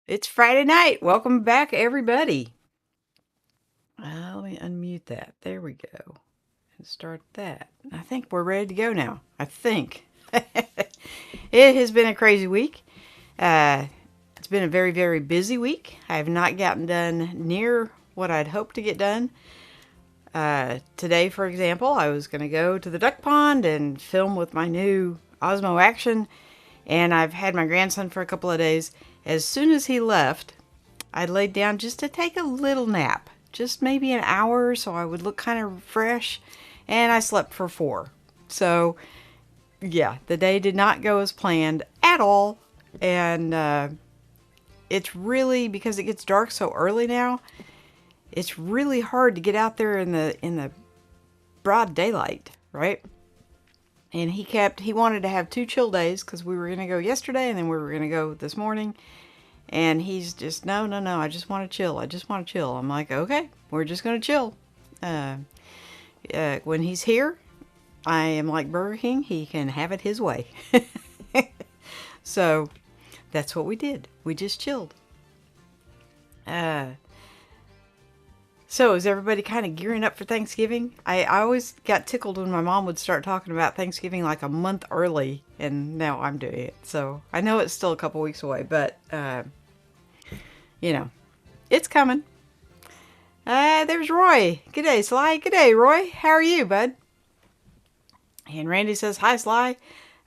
It's Friday night. Welcome back, everybody. Let me unmute that. There we go. And start that. I think we're ready to go now. I think. It has been a crazy week. Uh, it's been a very, very busy week. I have not gotten done near what I'd hoped to get done. Today, for example, I was going to go to the duck pond and film with my new Osmo Action, and I've had my grandson for a couple of days. As soon as he left, I laid down just to take a little nap, just maybe an hour, so I would look kind of fresh, and I slept for 4. So, yeah, the day did not go as planned at all, and it's really, because it gets dark so early now, it's really hard to get out there in the broad daylight, right? And he wanted to have 2 chill days because we were going to go yesterday and then we were going to go this morning. And he's just, no, I just want to chill. I just want to chill. I'm like, okay, we're just going to chill. When he's here, I am like Burger King. He can have it his way. So that's what we did. We just chilled. So is everybody kind of gearing up for Thanksgiving? I always got tickled when my mom would start talking about Thanksgiving like a month early, and now I'm doing it. So I know it's still a couple weeks away, but, it's coming. There's Roy. G'day, Sly. G'day, Roy. How are you, bud? And Randy says, hi, Sly.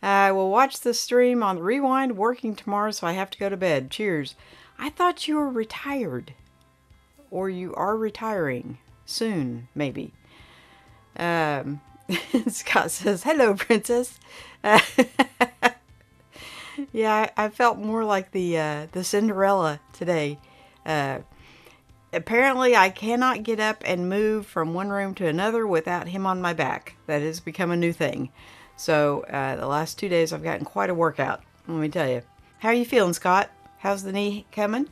I will watch the stream on the rewind, working tomorrow, so I have to go to bed. Cheers. I thought you were retired. Or you are retiring soon, maybe. Scott says, hello, princess. Yeah, I felt more like the Cinderella today. Apparently, I cannot get up and move from one room to another without him on my back. That has become a new thing. So the last 2 days, I've gotten quite a workout. Let me tell you. How are you feeling, Scott? How's the knee coming?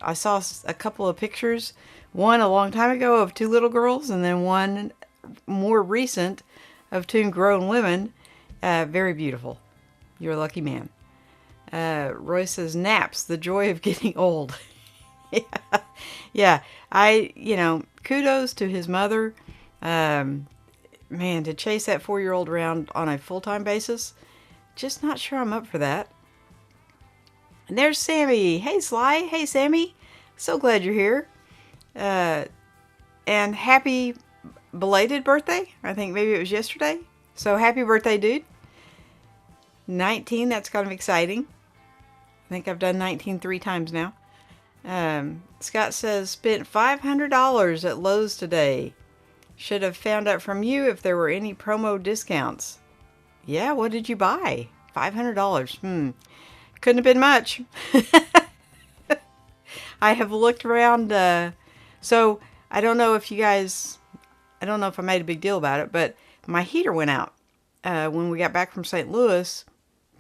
I saw a couple of pictures, one a long time ago of 2 little girls, and then one more recent of 2 grown women. Very beautiful. You're a lucky man. Roy says, naps, the joy of getting old. Yeah. Kudos to his mother. Man, to chase that 4-year-old around on a full-time basis, just not sure I'm up for that. And there's Sammy. Hey, Sly. Hey, Sammy. So glad you're here. And happy belated birthday. I think maybe it was yesterday. So happy birthday, dude. 19, that's kind of exciting. I think I've done 19 3 times now. Scott says, spent $500 at Lowe's today. Should have found out from you if there were any promo discounts. Yeah, what did you buy? $500. Couldn't have been much. I have looked around. So I don't know if I made a big deal about it, but my heater went out when we got back from St. Louis.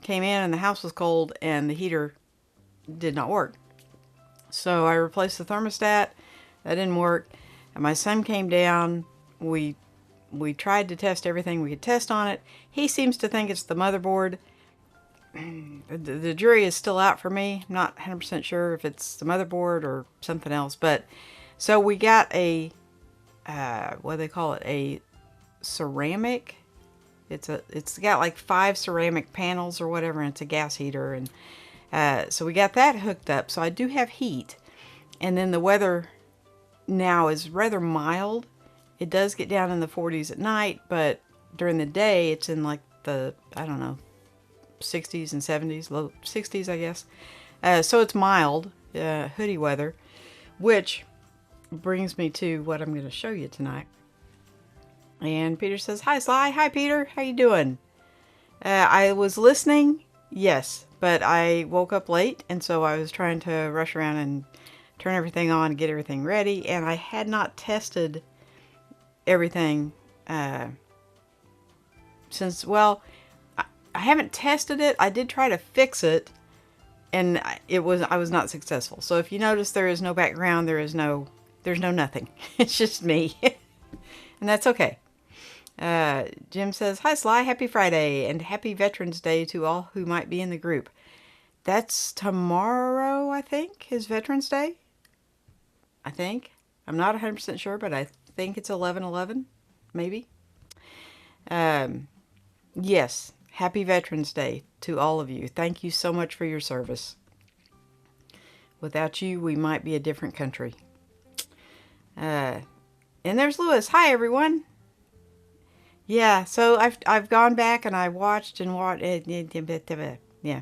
Came in and the house was cold and the heater did not work. So I replaced the thermostat. That didn't work. And my son came down. We tried to test everything we could test on it. He seems to think it's the motherboard. The jury is still out for me. I'm not 100% sure if it's the motherboard or something else. But so we got a what do they call it? A ceramic. It's got like 5 ceramic panels or whatever, and it's a gas heater, and so we got that hooked up. So I do have heat, and then the weather now is rather mild. It does get down in the 40s at night, but during the day it's in like the 60s and 70s, low 60s, I guess. So it's mild, hoodie weather, which brings me to what I'm going to show you tonight. And Peter says, hi, Sly. Hi, Peter. How you doing? I was listening, yes, but I woke up late, and so I was trying to rush around and turn everything on, get everything ready, and I had not tested everything since, well, I haven't tested it. I did try to fix it, and I was not successful. So if you notice, there is no background, there's no nothing. It's just me, and that's okay. Jim says, hi, Sly, happy Friday, and happy Veterans Day to all who might be in the group. That's tomorrow, I think, is Veterans Day. I think. I'm not 100% sure, but I think it's 11/11, maybe. Yes, happy Veterans Day to all of you. Thank you so much for your service. Without you, we might be a different country. And there's Lewis. Hi, everyone. Yeah, so I've gone back and I watched and watched. Yeah,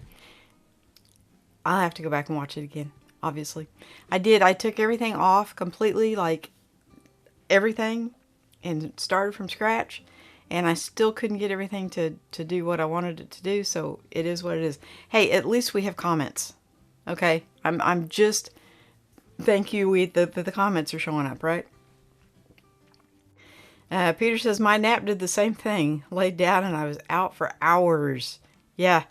I'll have to go back and watch it again. Obviously, I did. I took everything off completely, like everything, and started from scratch. And I still couldn't get everything to do what I wanted it to do. So it is what it is. Hey, at least we have comments. Okay, I'm just thank you. The comments are showing up, right? Peter says, my nap did the same thing. Laid down and I was out for hours. Yeah.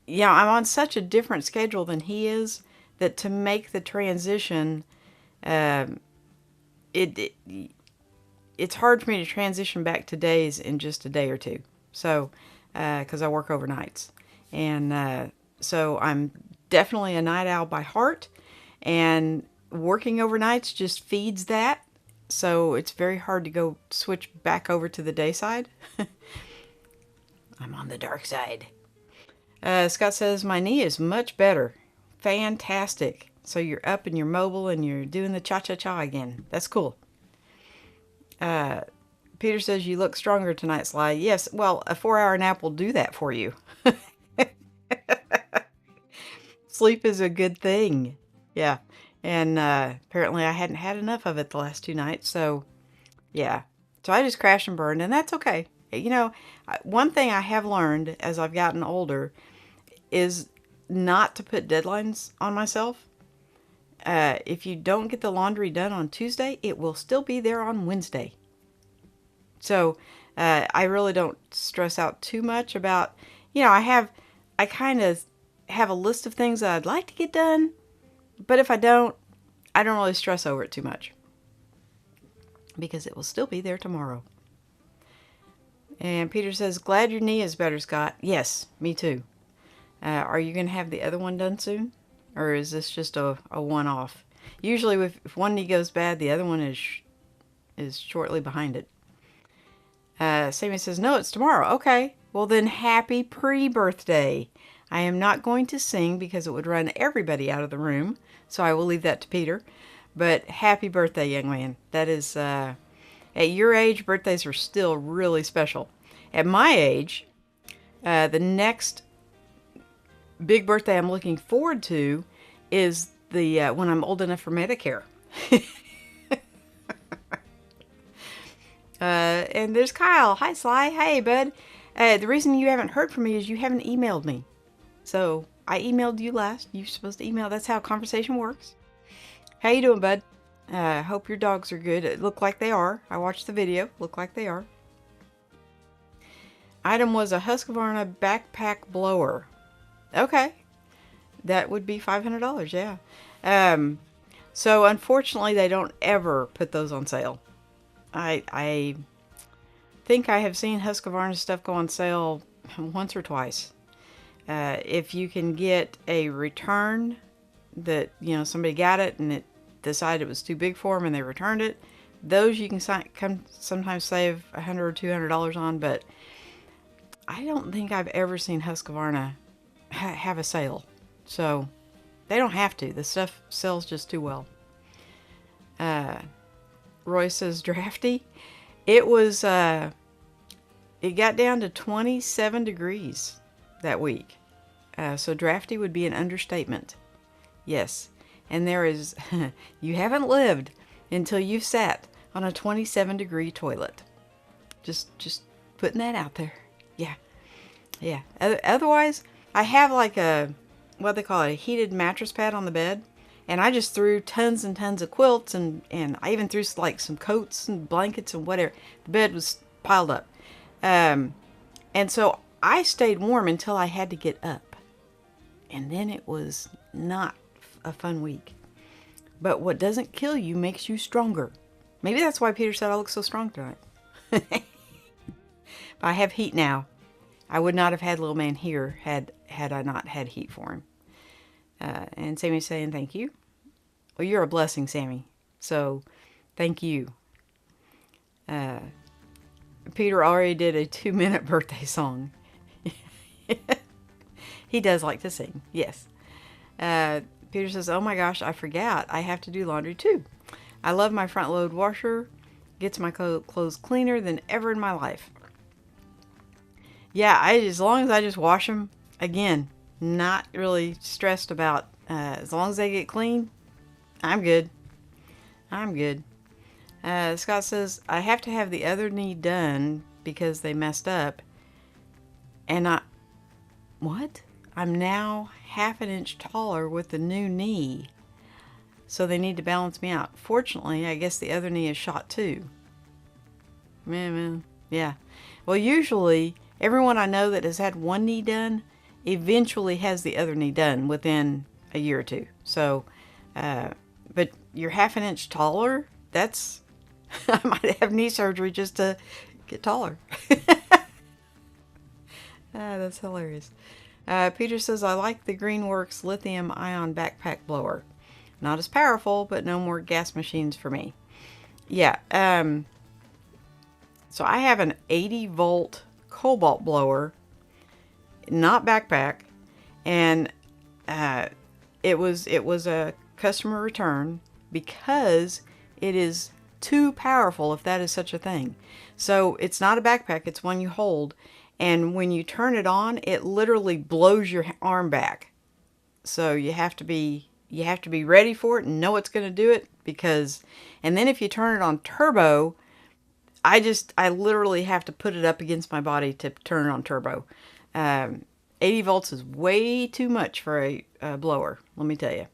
Yeah, I'm on such a different schedule than he is that to make the transition, it's hard for me to transition back to days in just a day or two. So, because I work overnights. And so I'm definitely a night owl by heart. And working overnights just feeds that. So it's very hard to go switch back over to the day side. I'm on the dark side. Scott says, my knee is much better. Fantastic. So you're up and you're mobile and you're doing the cha-cha-cha again. That's cool. Peter says, you look stronger tonight, Sly. Yes, well, a 4-hour nap will do that for you. Sleep is a good thing. Yeah. And apparently I hadn't had enough of it the last 2 nights. So, yeah. So I just crashed and burned, and that's okay. You know, one thing I have learned as I've gotten older is not to put deadlines on myself. If you don't get the laundry done on Tuesday, it will still be there on Wednesday. So I really don't stress out too much about, you know, I kind of have a list of things that I'd like to get done. But if I don't really stress over it too much. Because it will still be there tomorrow. And Peter says, glad your knee is better, Scott. Yes, me too. Are you going to have the other one done soon? Or is this just a one-off? Usually if one knee goes bad, the other one is shortly behind it. Sammy says, no, it's tomorrow. Okay. Well then, happy pre-birthday. I am not going to sing because it would run everybody out of the room. So I will leave that to Peter. But happy birthday, young man. That is, at your age, birthdays are still really special. At my age, the next big birthday I'm looking forward to is the when I'm old enough for Medicare. And there's Kyle. Hi, Sly. Hey, bud. The reason you haven't heard from me is you haven't emailed me. So I emailed you last. You're supposed to email. That's how conversation works. How you doing, bud? Hope your dogs are good. It looked like they are. I watched the video. Look like they are. Item was a Husqvarna backpack blower. Okay. That would be $500, yeah. So unfortunately, they don't ever put those on sale. I think I have seen Husqvarna stuff go on sale once or twice. If you can get a return that, you know, somebody got it and it decided it was too big for them and they returned it, those you can sometimes save $100 or $200 on, but I don't think I've ever seen Husqvarna have a sale. So they don't have to. The stuff sells just too well. Roy says drafty. It was, it got down to 27 degrees that week. So drafty would be an understatement. Yes. And there is, you haven't lived until you've sat on a 27 degree toilet. Just putting that out there. Yeah. Yeah. Otherwise, I have like a, what they call it, a heated mattress pad on the bed. And I just threw tons and tons of quilts and I even threw like some coats and blankets and whatever. The bed was piled up. And so I stayed warm until I had to get up. And then it was not a fun week. But what doesn't kill you makes you stronger. Maybe that's why Peter said I look so strong tonight. But I have heat now. I would not have had little man here had I not had heat for him. And Sammy's saying thank you. Well, you're a blessing, Sammy. So, thank you. Peter already did a 2-minute birthday song. He does like to sing, yes. Peter says, oh my gosh, I forgot. I have to do laundry too. I love my front load washer. Gets my clothes cleaner than ever in my life. Yeah, as long as I just wash them, again, not really stressed about, as long as they get clean, I'm good. I'm good. Scott says, I have to have the other knee done because they messed up. And what? I'm now half an inch taller with the new knee. So they need to balance me out. Fortunately, I guess the other knee is shot too. Man, yeah. Well, usually, everyone I know that has had one knee done eventually has the other knee done within a year or two. So, but you're half an inch taller? That's, I might have knee surgery just to get taller. That's hilarious. Peter says, I like the Greenworks lithium ion backpack blower. Not as powerful, but no more gas machines for me. Yeah, so I have an 80 volt cobalt blower, not backpack, and it was a customer return because it is too powerful, if that is such a thing. So it's not a backpack, it's one you hold, and when you turn it on, it literally blows your arm back. So you have to be ready for it and know it's going to do it, because, and then if you turn it on turbo, I literally have to put it up against my body to turn it on turbo. 80 volts is way too much for a blower, let me tell you.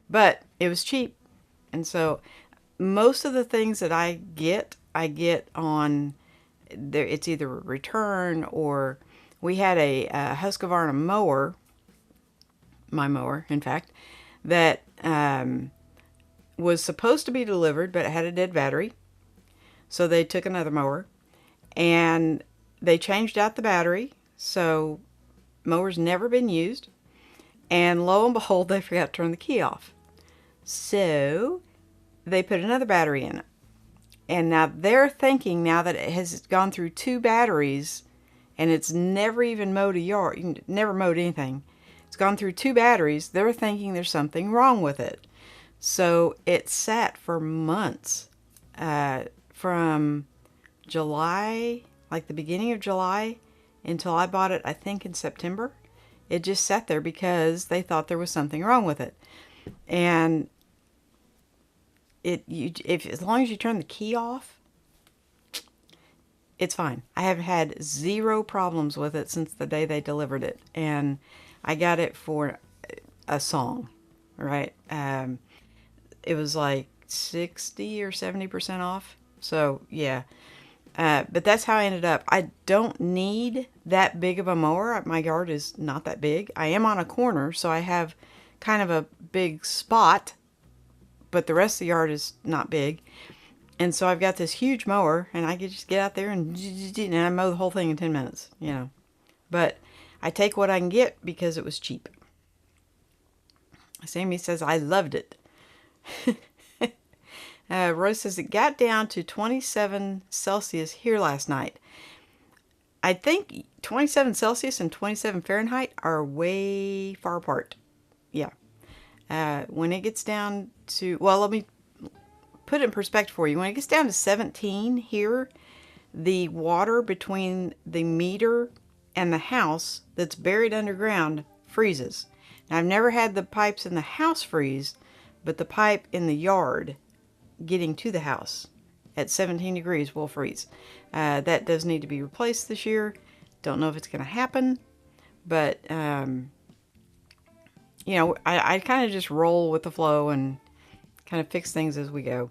But it was cheap. And so most of the things that I get on there. It's either a return, or we had a Husqvarna mower, my mower, in fact, that was supposed to be delivered, but it had a dead battery. So they took another mower and they changed out the battery. So mower's never been used. And lo and behold, they forgot to turn the key off. So they put another battery in it. And now they're thinking, now that it has gone through 2 batteries and it's never even mowed a yard, never mowed anything. It's gone through 2 batteries. They're thinking there's something wrong with it. So it sat for months. From July, like the beginning of July, until I bought it, I think in September. It just sat there because they thought there was something wrong with it. And as long as you turn the key off, it's fine. I have had 0 problems with it since the day they delivered it. And I got it for a song, right? It was like 60 or 70% off. So, yeah. But that's how I ended up. I don't need that big of a mower. My yard is not that big. I am on a corner, so I have kind of a big spot, but the rest of the yard is not big. And so I've got this huge mower, and I can just get out there and I mow the whole thing in 10 minutes, you know. But I take what I can get because it was cheap. Sammy says, I loved it. Rose says, it got down to 27 Celsius here last night. I think 27 Celsius and 27 Fahrenheit are way far apart. Yeah. When it gets down to, well, let me put it in perspective for you. When it gets down to 17 here, the water between the meter and the house that's buried underground freezes. Now, I've never had the pipes in the house freeze, but the pipe in the yard getting to the house at 17 degrees will freeze. That does need to be replaced this year. Don't know if it's going to happen, but you know, I kind of just roll with the flow and kind of fix things as we go.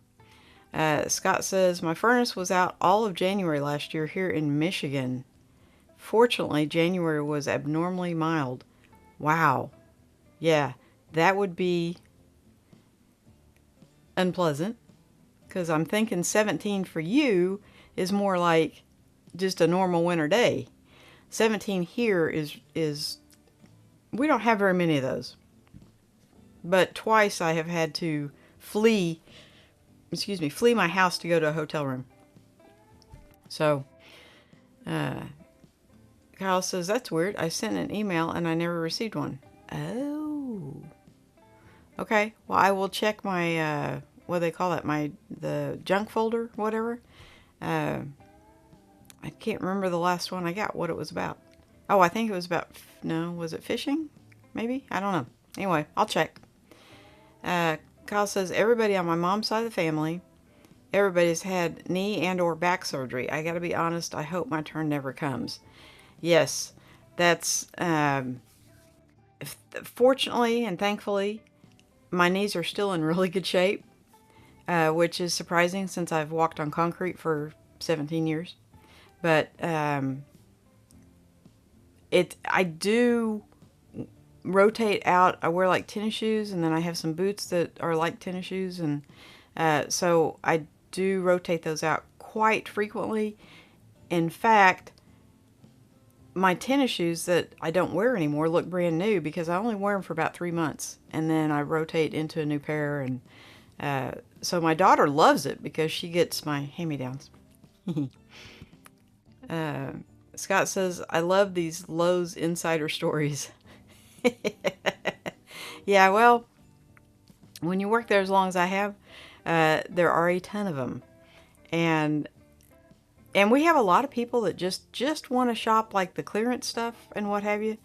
Scott says, my furnace was out all of January last year here in Michigan. Fortunately, January was abnormally mild. Wow. Yeah, that would be unpleasant, because I'm thinking 17 for you is more like just a normal winter day. 17 here is we don't have very many of those. But twice I have had to flee my house to go to a hotel room. So, Kyle says, that's weird. I sent an email and I never received one. Oh. Okay. Well, I will check my, what do they call that? The junk folder, whatever. I can't remember the last one I got, what it was about. Oh, I think it was about, no, was it fishing? Maybe? I don't know. Anyway, I'll check. Kyle says, everybody on my mom's side of the family, everybody's had knee and or back surgery. I gotta be honest, I hope my turn never comes. Yes, that's, fortunately and thankfully, my knees are still in really good shape, which is surprising since I've walked on concrete for 17 years. But, I do rotate out. I wear like tennis shoes, and then I have some boots that are like tennis shoes, and so I do rotate those out quite frequently. In fact, my tennis shoes that I don't wear anymore look brand new because I only wear them for about 3 months, and then I rotate into a new pair. And so my daughter loves it because she gets my hand-me-downs. Scott says, I love these Lowe's insider stories. Yeah, well, when you work there as long as I have, there are a ton of them. And we have a lot of people that just want to shop like the clearance stuff and what have you.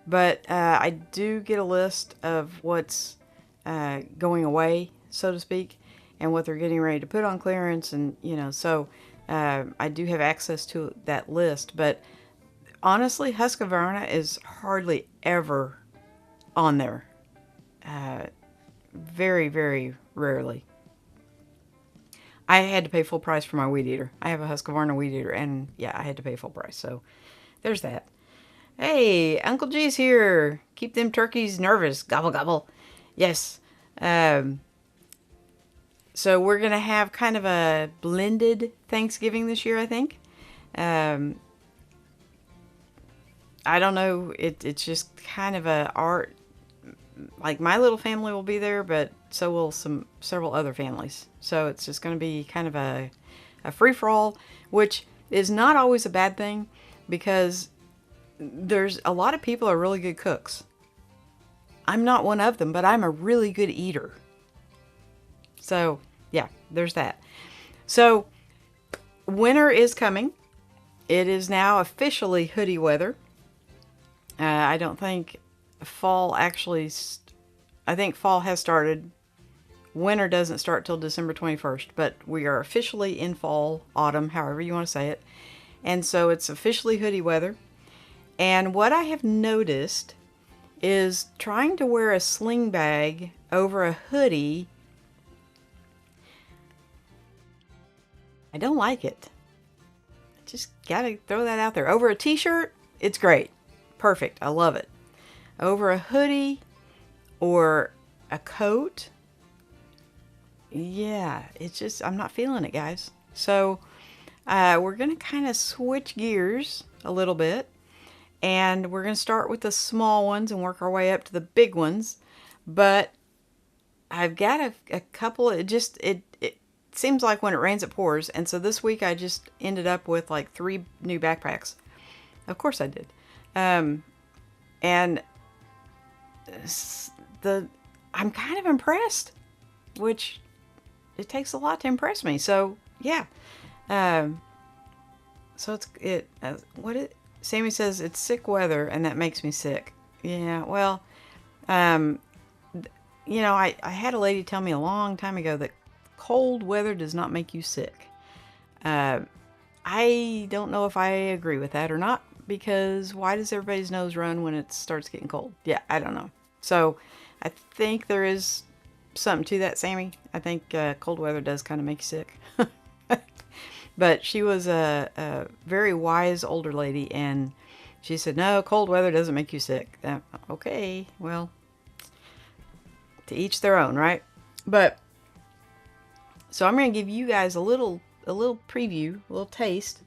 But I do get a list of what's going away, so to speak, and what they're getting ready to put on clearance. And, so I do have access to that list. But honestly, Husqvarna is hardly ever on there. Very, very rarely. I had to pay full price for my weed eater. I have a Husqvarna weed eater, and yeah, I had to pay full price. So there's that. Hey, Uncle G's here. Keep them turkeys nervous. Gobble, gobble. Yes. So we're going to have kind of a blended Thanksgiving this year, I think. I don't know. It's just kind of a art. Like my little family will be there, but so will several other families. So it's just going to be kind of a free-for-all, which is not always a bad thing because there's a lot of people are really good cooks. I'm not one of them, but I'm a really good eater. So yeah, there's that. So winter is coming. It is now officially hoodie weather. I don't think fall actually, I think fall has started. Winter doesn't start till December 21st, but we are officially in fall, autumn, however you want to say it. And so it's officially hoodie weather. And what I have noticed is trying to wear a sling bag over a hoodie. I don't like it. Just gotta throw that out there. Over a t-shirt, it's great. Perfect. I love it. Over a hoodie or a coat, yeah, it's just, I'm not feeling it, guys. So we're going to kind of switch gears a little bit, and we're going to start with the small ones and work our way up to the big ones. But I've got a couple, it seems like when it rains it pours, and so this week I just ended up with like 3 new backpacks. Of course I did. And I'm kind of impressed, which it takes a lot to impress me. So yeah. So Sammy says it's sick weather and that makes me sick. Yeah. Well, I had a lady tell me a long time ago that cold weather does not make you sick. I don't know if I agree with that or not, because why does everybody's nose run when it starts getting cold? Yeah, I don't know. So I think there is something to that, Sammy. I think cold weather does kind of make you sick. But she was a very wise older lady, and she said, no, cold weather doesn't make you sick. Okay, well, to each their own, right? But, so I'm going to give you guys a little preview, a little taste.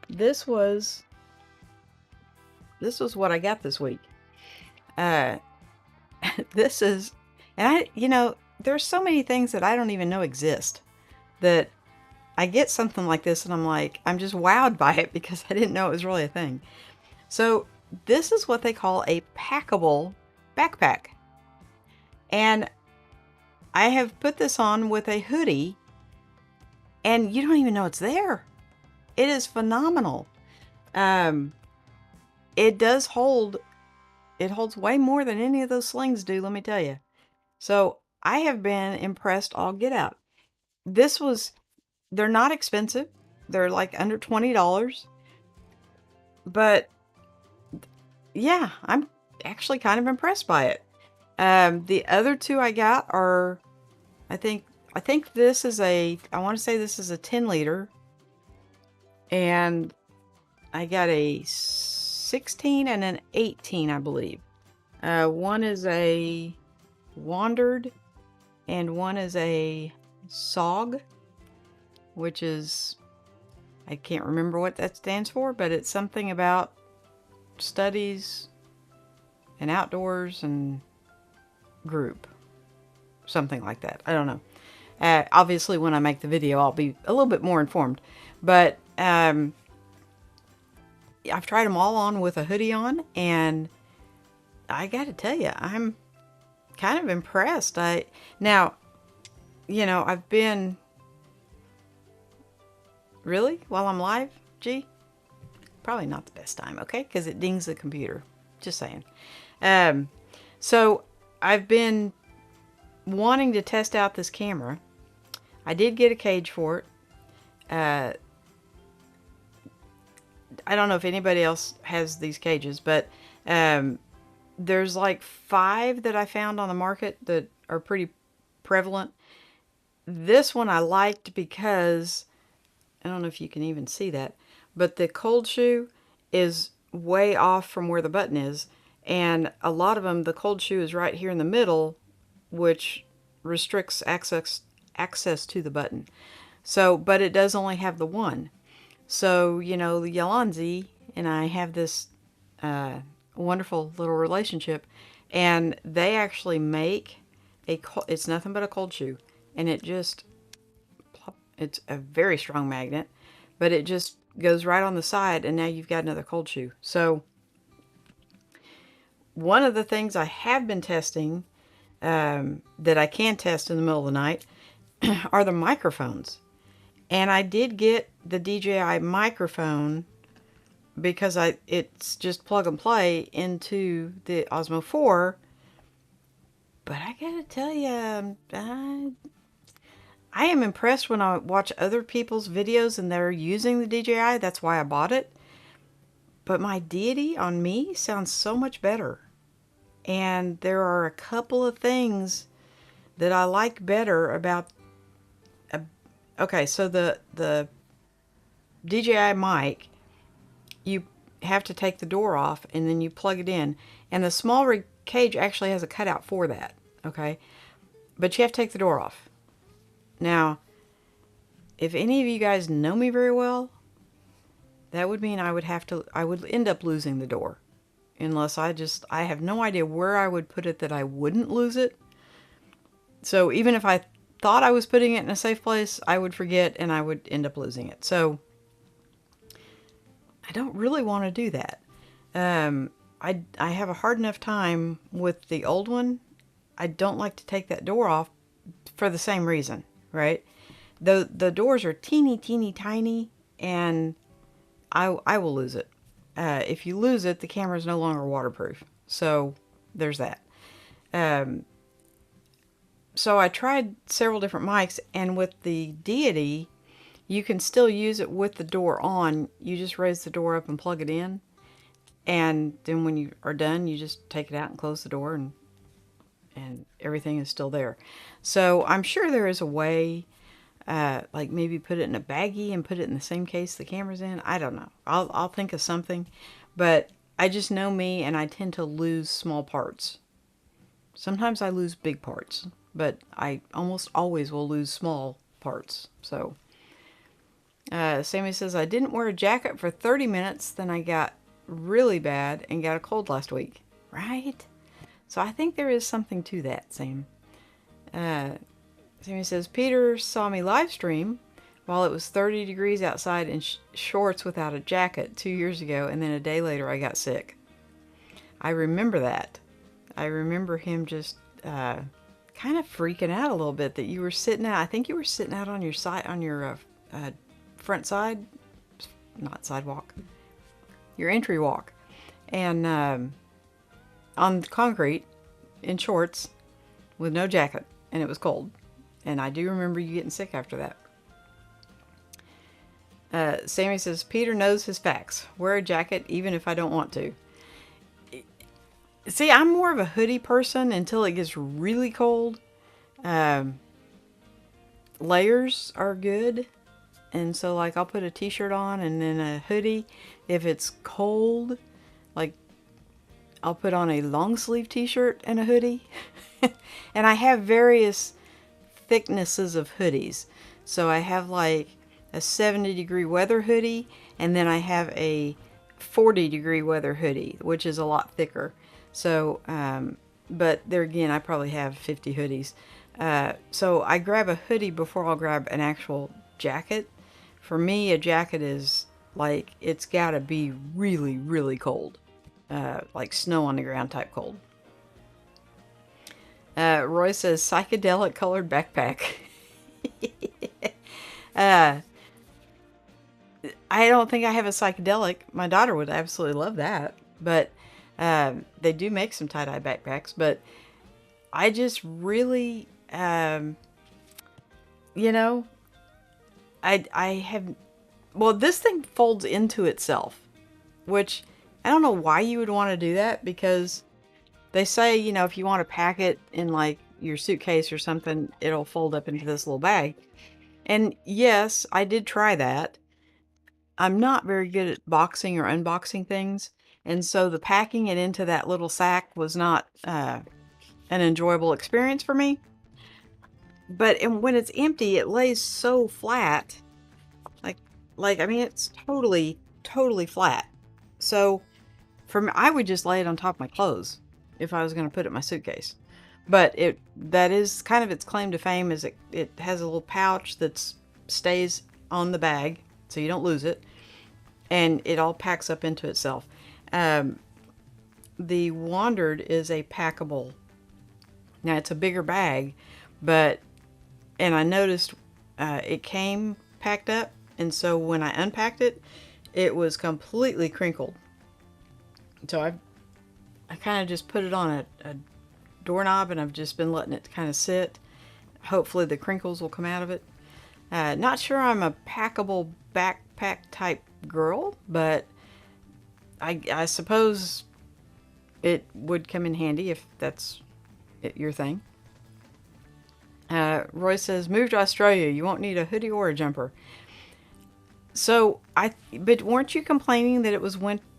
This was this was what I got this week. Uh, this is, and there's so many things that I don't even know exist that I get something like this and I'm like, I'm just wowed by it because I didn't know it was really a thing. So this is what they call a packable backpack. And I have put this on with a hoodie and you don't even know it's there. It is phenomenal. It does hold, it holds way more than any of those slings do, let me tell you. So I have been impressed all get out. They're not expensive. They're like under $20. But yeah, I'm actually kind of impressed by it. The other two I got are, I think this is I want to say this is a 10 liter. And I got a 16 and an 18, I believe. One is a Wandered and one is a SOG, which is, I can't remember what that stands for, but it's something about studies and outdoors and group. Something like that. I don't know. Obviously, when I make the video, I'll be a little bit more informed. But I've tried them all on with a hoodie on, and I got to tell you, I'm kind of impressed. Now, I've been... Really? While I'm live? Gee? Probably not the best time, okay? Because it dings the computer. Just saying. So, I've been wanting to test out this camera. I did get a cage for it. I don't know if anybody else has these cages, but there's like 5 that I found on the market that are pretty prevalent. This one I liked because, I don't know if you can even see that, but the cold shoe is way off from where the button is. And a lot of them, the cold shoe is right here in the middle, which restricts access to the button. So, but it does only have the one. So, Yolandi and I have this wonderful little relationship, and they actually make it's nothing but a cold shoe, and it's a very strong magnet, but it just goes right on the side, and now you've got another cold shoe. So, one of the things I have been testing that I can test in the middle of the night are the microphones. And I did get the DJI microphone because it's just plug and play into the Osmo 4. But I gotta tell you, I am impressed when I watch other people's videos and they're using the DJI. That's why I bought it. But my Deity on me sounds so much better. And there are a couple of things that I like better about... Okay, so the DJI mic, you have to take the door off and then you plug it in. And the small rig cage actually has a cutout for that, okay? But you have to take the door off. Now, if any of you guys know me very well, that would mean I would end up losing the door. Unless I have no idea where I would put it that I wouldn't lose it. So even if I thought I was putting it in a safe place, I would forget and I would end up losing it. So I don't really want to do that. I have a hard enough time with the old one. I don't like to take that door off for the same reason, right? The doors are teeny tiny, and I will lose it. If you lose it, the camera is no longer waterproof. So there's that. So I tried several different mics, and with the Deity, you can still use it with the door on. You just raise the door up and plug it in. And then when you are done, you just take it out and close the door, and everything is still there. So I'm sure there is a way, like maybe put it in a baggie and put it in the same case the camera's in. I don't know. I'll think of something. But I just know me, and I tend to lose small parts. Sometimes I lose big parts, but I almost always will lose small parts. So, Sammy says, I didn't wear a jacket for 30 minutes, then I got really bad and got a cold last week, right? So I think there is something to that, Sam. Sammy says, Peter saw me live stream while it was 30 degrees outside in shorts without a jacket 2 years ago, and then a day later I got sick. I remember that. I remember him just kind of freaking out a little bit that you were sitting out. I think you were sitting out on your side, on your front side, not sidewalk, your entry walk, and on the concrete in shorts with no jacket, and it was cold. And I do remember you getting sick after that. Sammy says, Peter knows his facts. Wear a jacket even if I don't want to. See, I'm more of a hoodie person until it gets really cold. Layers are good. And so, like, I'll put a t-shirt on and then a hoodie. If it's cold, like, I'll put on a long sleeve t-shirt and a hoodie. And I have various thicknesses of hoodies. So I have, like, a 70-degree weather hoodie. And then I have a 40-degree weather hoodie, which is a lot thicker. So, but there again, I probably have 50 hoodies. So I grab a hoodie before I'll grab an actual jacket. For me, a jacket is like, it's gotta be really, really cold. Like snow on the ground type cold. Roy says, psychedelic colored backpack. I don't think I have a psychedelic. My daughter would absolutely love that. But they do make some tie-dye backpacks, but I just really, you know, I have, well, this thing folds into itself, which I don't know why you would want to do that, because they say, you know, if you want to pack it in like your suitcase or something, it'll fold up into this little bag. And yes, I did try that. I'm not very good at boxing or unboxing things. And so the packing it into that little sack was not an enjoyable experience for me. But when it's empty, it lays so flat. I mean, it's totally, totally flat. So for me, I would just lay it on top of my clothes if I was going to put it in my suitcase. But that is kind of its claim to fame, is it has a little pouch that stays on the bag so you don't lose it. And it all packs up into itself. The Wandered is a packable. Now it's a bigger bag, and I noticed it came packed up, and so when I unpacked it, it was completely crinkled. So I kind of just put it on a doorknob, and I've just been letting it kind of sit. Hopefully the crinkles will come out of it. Not sure I'm a packable backpack type girl, but I suppose it would come in handy if that's your thing. Roy says, move to Australia. You won't need a hoodie or a jumper. So but weren't you complaining that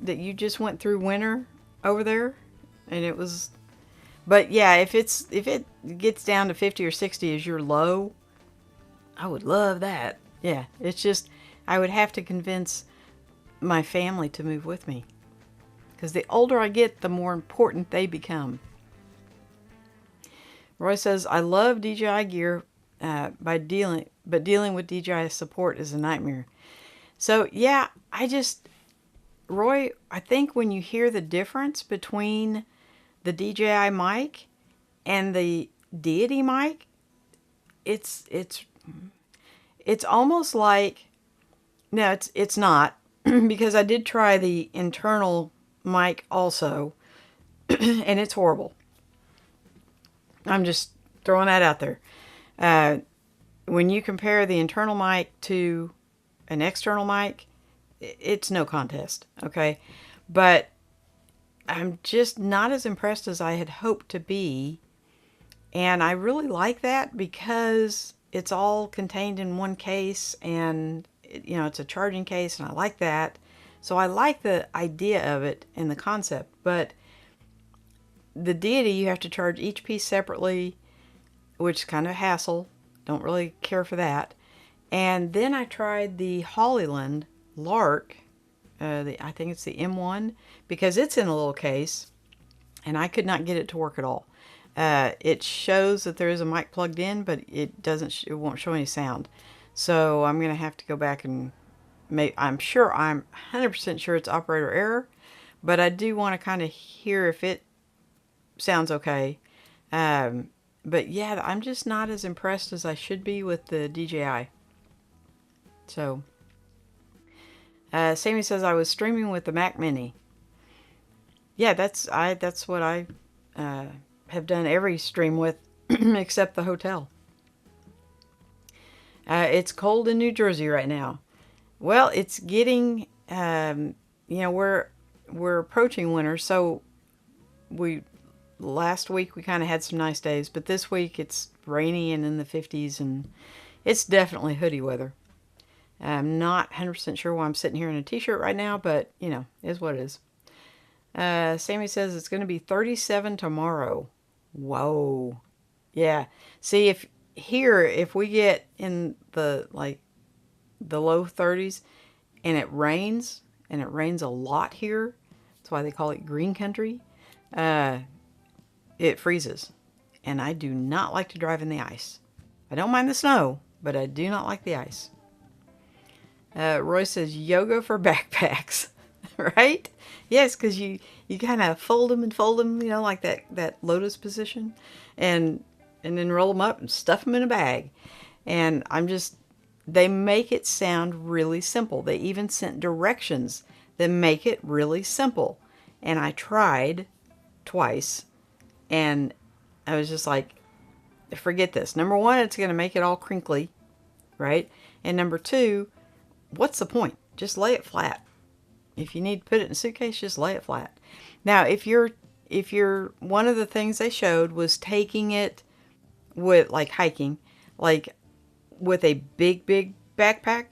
that you just went through winter over there? And it was, but yeah, if it gets down to 50 or 60 as your low, I would love that. Yeah, it's just, I would have to convince my family to move with me. Because the older I get, the more important they become. Roy says, I love DJI gear, but dealing with DJI support is a nightmare. So yeah, Roy, I think when you hear the difference between the DJI mic and the Deity mic, it's almost like, no, it's not, because I did try the internal mic also, and it's horrible. I'm just throwing that out there. When you compare the internal mic to an external mic, it's no contest, okay? But I'm just not as impressed as I had hoped to be, and I really like that because it's all contained in one case, and you know, it's a charging case, and I like that. So I like the idea of it and the concept, but the Deity, you have to charge each piece separately, which is kind of a hassle. Don't really care for that. And then I tried the Hollyland Lark, I think it's the M1, because it's in a little case, and I could not get it to work at all. It shows that there is a mic plugged in, but it doesn't. It won't show any sound. So I'm gonna have to go back and I'm 100% sure it's operator error, but I do want to kind of hear if it sounds okay. But yeah, I'm just not as impressed as I should be with the DJI. So, Sammy says I was streaming with the Mac Mini. Yeah, that's what I have done every stream with, except the hotel. It's cold in New Jersey right now. Well, it's getting, we're approaching winter, so last week we kind of had some nice days, but this week it's rainy and in the 50s, and it's definitely hoodie weather. I'm not 100% sure why I'm sitting here in a t-shirt right now, but, is what it is. Sammy says it's going to be 37 tomorrow. Whoa. Yeah. See, if we get in the low 30s and it rains a lot here, that's why they call it green country, it freezes. And I do not like to drive in the ice. I don't mind the snow, but I do not like the ice. Roy says yoga for backpacks, right? Yes, because you kind of fold them, like that lotus position, and then roll them up and stuff them in a bag. And they make it sound really simple. They even sent directions that make it really simple. And I tried twice, and I was just like, forget this. Number one, it's going to make it all crinkly, right? And number two, what's the point? Just lay it flat. If you need to put it in a suitcase, just lay it flat. Now, if you're one of the things they showed was taking it with hiking, with a big backpack,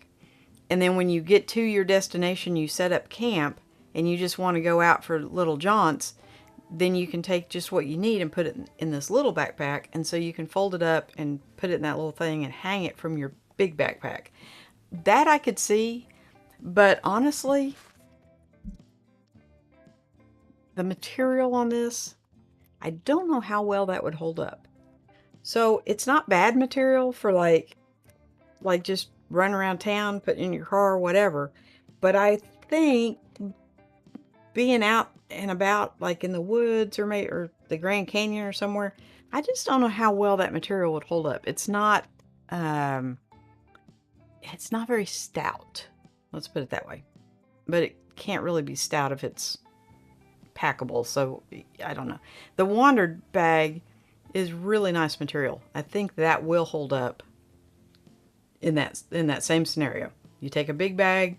and then when you get to your destination, you set up camp and you just want to go out for little jaunts, then you can take just what you need and put it in this little backpack, and so you can fold it up and put it in that little thing and hang it from your big backpack. That I could see, but honestly, the material on this, I don't know how well that would hold up. So it's not bad material for like just run around town, put in your car or whatever. But I think being out and about, like in the woods or the Grand Canyon or somewhere, I just don't know how well that material would hold up. It's not very stout. Let's put it that way. But it can't really be stout if it's packable. So I don't know. The Wandered bag is really nice material. I think that will hold up in that same scenario. You take a big bag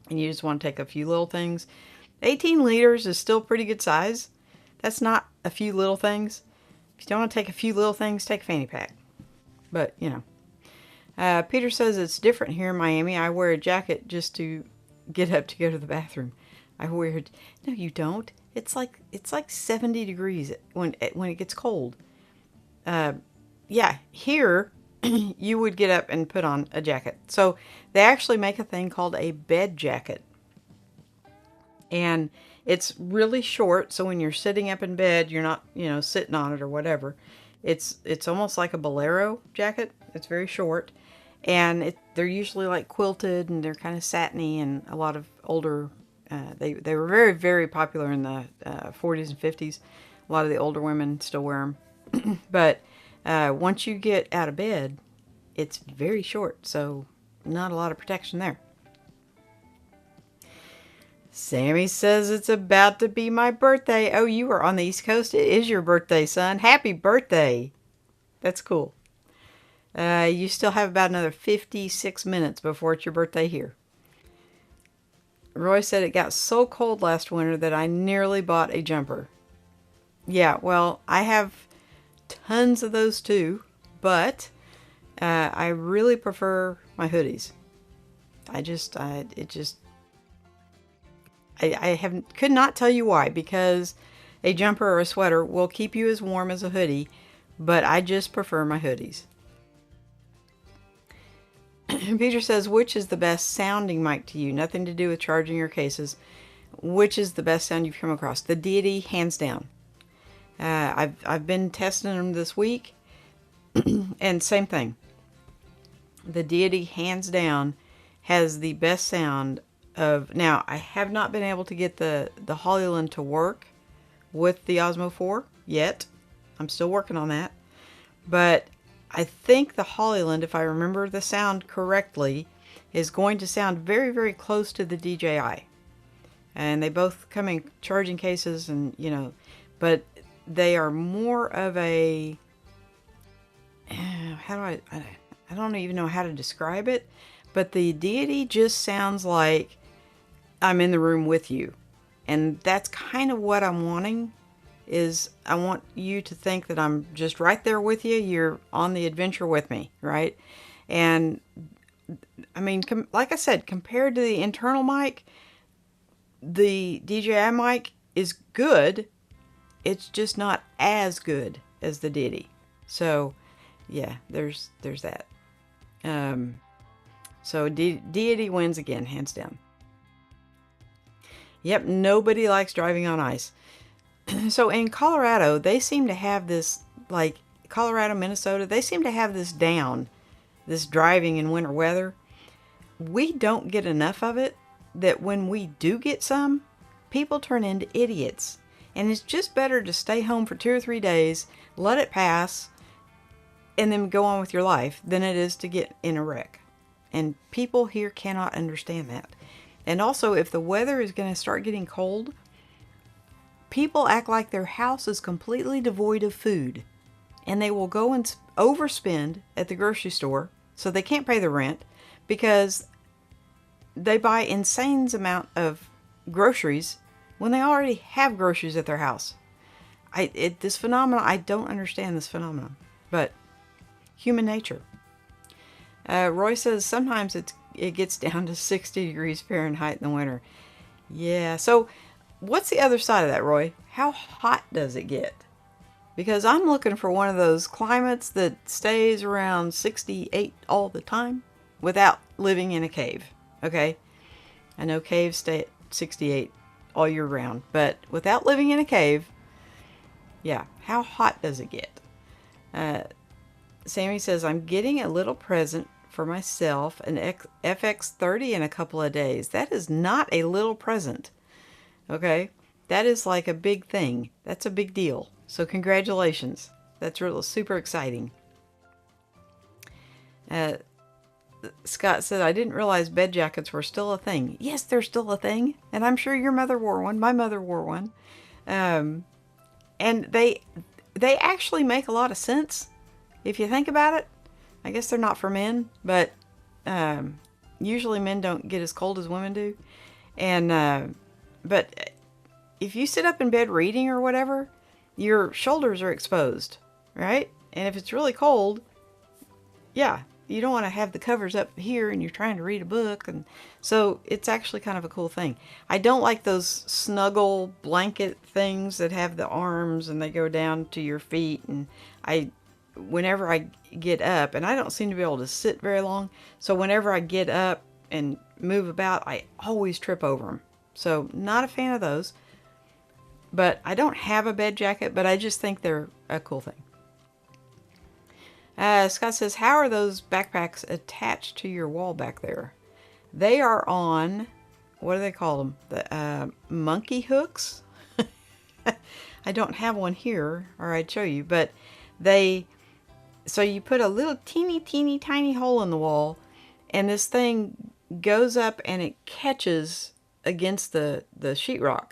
and you just want to take a few little things. 18 liters is still pretty good size. That's not a few little things. If you don't want to take a few little things, take a fanny pack. But, Peter says it's different here in Miami. I wear a jacket just to get up to go to the bathroom. No, you don't. It's like 70 degrees when it gets cold. Yeah, here you would get up and put on a jacket. So they actually make a thing called a bed jacket. And it's really short, so when you're sitting up in bed, you're not, sitting on it or whatever. It's almost like a bolero jacket. It's very short. And they're usually like quilted, and they're kind of satiny, and a lot of older, they were very, very popular in the 40s and 50s. A lot of the older women still wear them. But once you get out of bed, it's very short, so not a lot of protection there. Sammy says it's about to be my birthday. Oh, you are on the East Coast. It is your birthday, son. Happy birthday. That's cool. You still have about another 56 minutes before it's your birthday here. Roy said it got so cold last winter that I nearly bought a jumper. Yeah, well, I have tons of those too, but I really prefer my hoodies. I could not tell you why, because a jumper or a sweater will keep you as warm as a hoodie, but I just prefer my hoodies. Peter says, which is the best sounding mic to you? Nothing to do with charging your cases. Which is the best sound you've come across? The Deity, hands down. I've been testing them this week, and same thing. The Deity, hands down, has the best sound of... Now, I have not been able to get the Hollyland to work with the Osmo 4 yet. I'm still working on that. But I think the Hollyland, if I remember the sound correctly, is going to sound very, very close to the DJI. And they both come in charging cases, and but they are more of a... I don't even know how to describe it, but the Deity just sounds like I'm in the room with you. And that's kind of what I'm wanting, is I want you to think that I'm just right there with you. You're on the adventure with me, right? And I mean, like I said, compared to the internal mic, the DJI mic is good. It's just not as good as the Deity. So yeah, there's that. So Deity wins again, hands down. Yep, nobody likes driving on ice. So in Colorado, they seem to have this, like Colorado, Minnesota, they seem to have this down, this driving in winter weather. We don't get enough of it, that when we do get some, people turn into idiots. And it's just better to stay home for 2 or 3 days, let it pass, and then go on with your life, than it is to get in a wreck. And people here cannot understand that. And also, if the weather is going to start getting cold, people act like their house is completely devoid of food. And they will go and overspend at the grocery store, so they can't pay the rent, because they buy insane amount of groceries when they already have groceries at their house. This phenomenon, I don't understand this phenomenon, but human nature. Roy says sometimes it gets down to 60 degrees Fahrenheit in the winter. Yeah, so what's the other side of that, Roy? How hot does it get? Because I'm looking for one of those climates that stays around 68 all the time without living in a cave, okay? I know caves stay at 68 all year round, but without living in a cave, yeah, how hot does it get? Sammy says, I'm getting a little present for myself, an FX30 in a couple of days. That is not a little present, okay? That is like a big thing. That's a big deal. So congratulations. That's really super exciting. Scott said, I didn't realize bed jackets were still a thing. Yes, they're still a thing. And I'm sure your mother wore one. My mother wore one. And they actually make a lot of sense if you think about it. I guess they're not for men, but usually men don't get as cold as women do. And but if you sit up in bed reading or whatever, your shoulders are exposed, right? And if it's really cold, yeah, you don't want to have the covers up here and you're trying to read a book. And so it's actually kind of a cool thing. I don't like those snuggle blanket things that have the arms and they go down to your feet. And whenever I get up, and I don't seem to be able to sit very long, so whenever I get up and move about, I always trip over them. So not a fan of those. But I don't have a bed jacket, but I just think they're a cool thing. Scott says, how are those backpacks attached to your wall back there? They are on, what do they call them? The monkey hooks? I don't have one here, or I'd show you, but so you put a little teeny tiny hole in the wall, and this thing goes up and it catches against the sheetrock.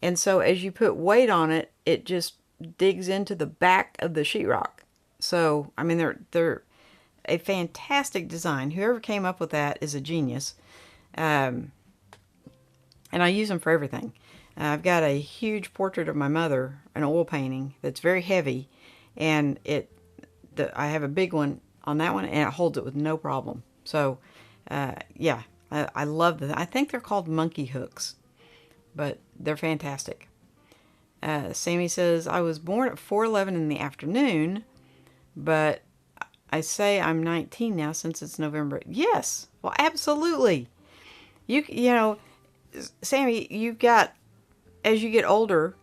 And so as you put weight on it, it just digs into the back of the sheetrock. So, I mean, they're a fantastic design. Whoever came up with that is a genius. And I use them for everything. I've got a huge portrait of my mother, an oil painting that's very heavy. And I have a big one on that one, and it holds it with no problem. So, yeah, I love them. I think they're called monkey hooks. But they're fantastic. Sammy says, I was born at 4:11 in the afternoon, but I say I'm 19 now since it's November. Yes, well, absolutely. You know, Sammy, you got, as you get older,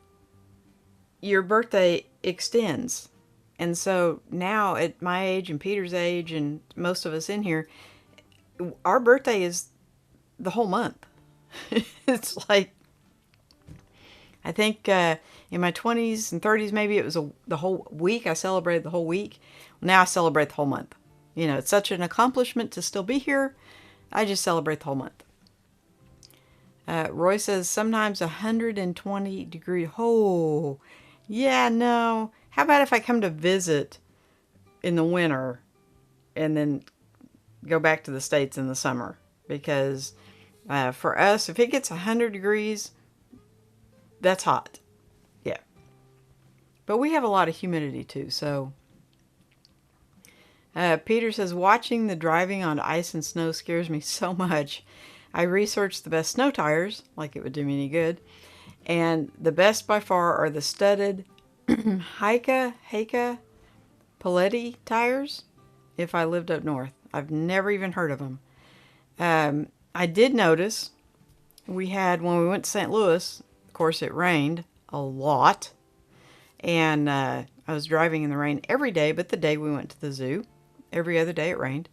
your birthday extends. And so now at my age and Peter's age and most of us in here, our birthday is the whole month. It's like, I think in my 20s and 30s, maybe it was the whole week. I celebrated the whole week. Now I celebrate the whole month. You know, it's such an accomplishment to still be here. I just celebrate the whole month. Roy says sometimes 120 degree. Oh, yeah, no. How about if I come to visit in the winter and then go back to the States in the summer? Because for us, if it gets 100 degrees, that's hot. Yeah. But we have a lot of humidity too, so. Peter says, watching the driving on ice and snow scares me so much. I researched the best snow tires, like it would do me any good. And the best by far are the studded Heika Paletti tires, if I lived up north. I've never even heard of them. I did notice we had, when we went to St. Louis, of course it rained a lot. And I was driving in the rain every day, but the day we went to the zoo. Every other day it rained.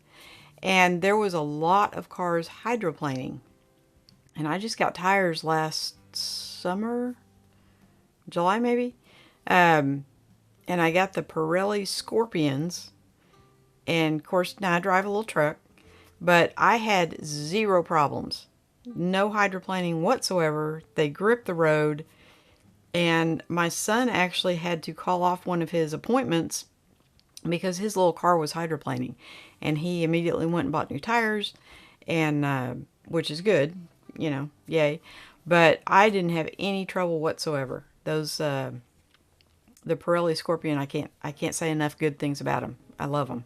And there was a lot of cars hydroplaning. And I just got tires last summer, July maybe. And I got the Pirelli Scorpions. And of course, now I drive a little truck. But I had zero problems. No hydroplaning whatsoever. They gripped the road. And my son actually had to call off one of his appointments because his little car was hydroplaning. And he immediately went and bought new tires, and which is good, you know, yay. But I didn't have any trouble whatsoever. Those the Pirelli Scorpion, I can't say enough good things about them. I love them.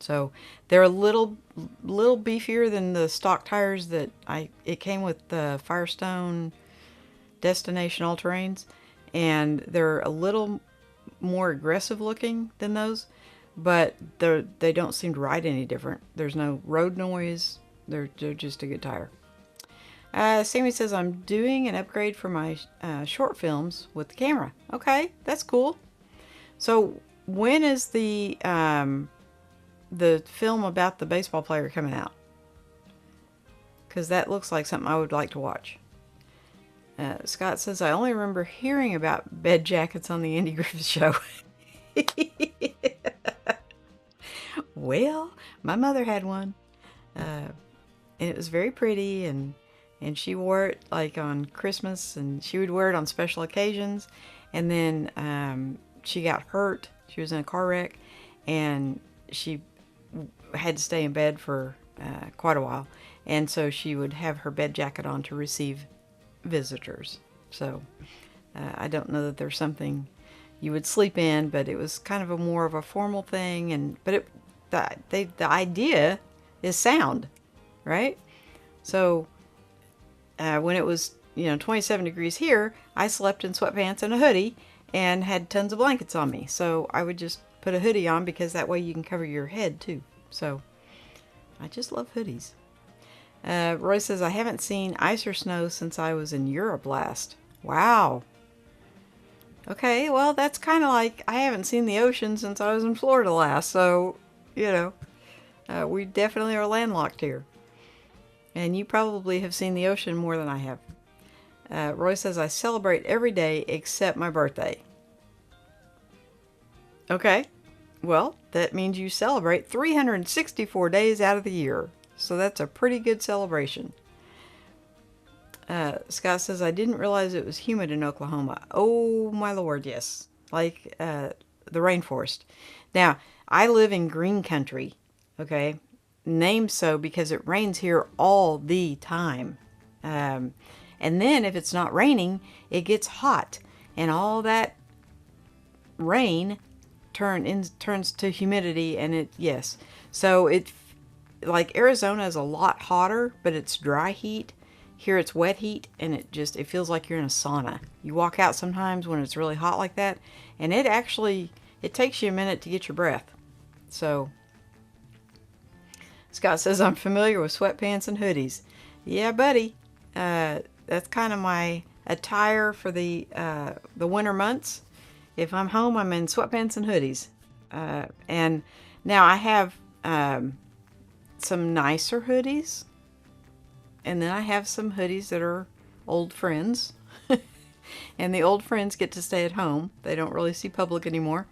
So they're a little beefier than the stock tires that it came with the Firestone Destination All-Terrains, and they're a little more aggressive looking than those, but they don't seem to ride any different. There's no road noise. They're just a good tire. Sammy says, I'm doing an upgrade for my short films with the camera. Okay, that's cool. So when is the film about the baseball player coming out? Because that looks like something I would like to watch. Scott says, I only remember hearing about bed jackets on the Andy Griffith Show. Well, my mother had one. And it was very pretty, and she wore it like on Christmas, and she would wear it on special occasions. And then she got hurt. She was in a car wreck, and she had to stay in bed for quite a while. And so she would have her bed jacket on to receive visitors. So I don't know that there's something you would sleep in, but it was kind of more of a formal thing. But the idea is sound, right? So when it was 27 degrees here, I slept in sweatpants and a hoodie and had tons of blankets on me. So I would just put a hoodie on, because that way you can cover your head too. So I just love hoodies. Roy says, I haven't seen ice or snow since I was in Europe last. Wow. Okay, well, that's kind of like I haven't seen the ocean since I was in Florida last. So, we definitely are landlocked here. And you probably have seen the ocean more than I have. Roy says, I celebrate every day except my birthday. Okay, well, that means you celebrate 364 days out of the year. So that's a pretty good celebration. Scott says, I didn't realize it was humid in Oklahoma. Oh, my Lord, yes. Like the rainforest. Now, I live in green country, okay? Named so because it rains here all the time. And then if it's not raining, it gets hot. And all that rain turns to humidity, and yes. So like Arizona is a lot hotter, but it's dry heat. Here it's wet heat, and it feels like you're in a sauna. You walk out sometimes when it's really hot like that, and it takes you a minute to get your breath. So Scott says, I'm familiar with sweatpants and hoodies. Yeah, buddy. That's kind of my attire for the winter months. If I'm home, I'm in sweatpants and hoodies. And now I have some nicer hoodies. And then I have some hoodies that are old friends. And the old friends get to stay at home. They don't really see public anymore.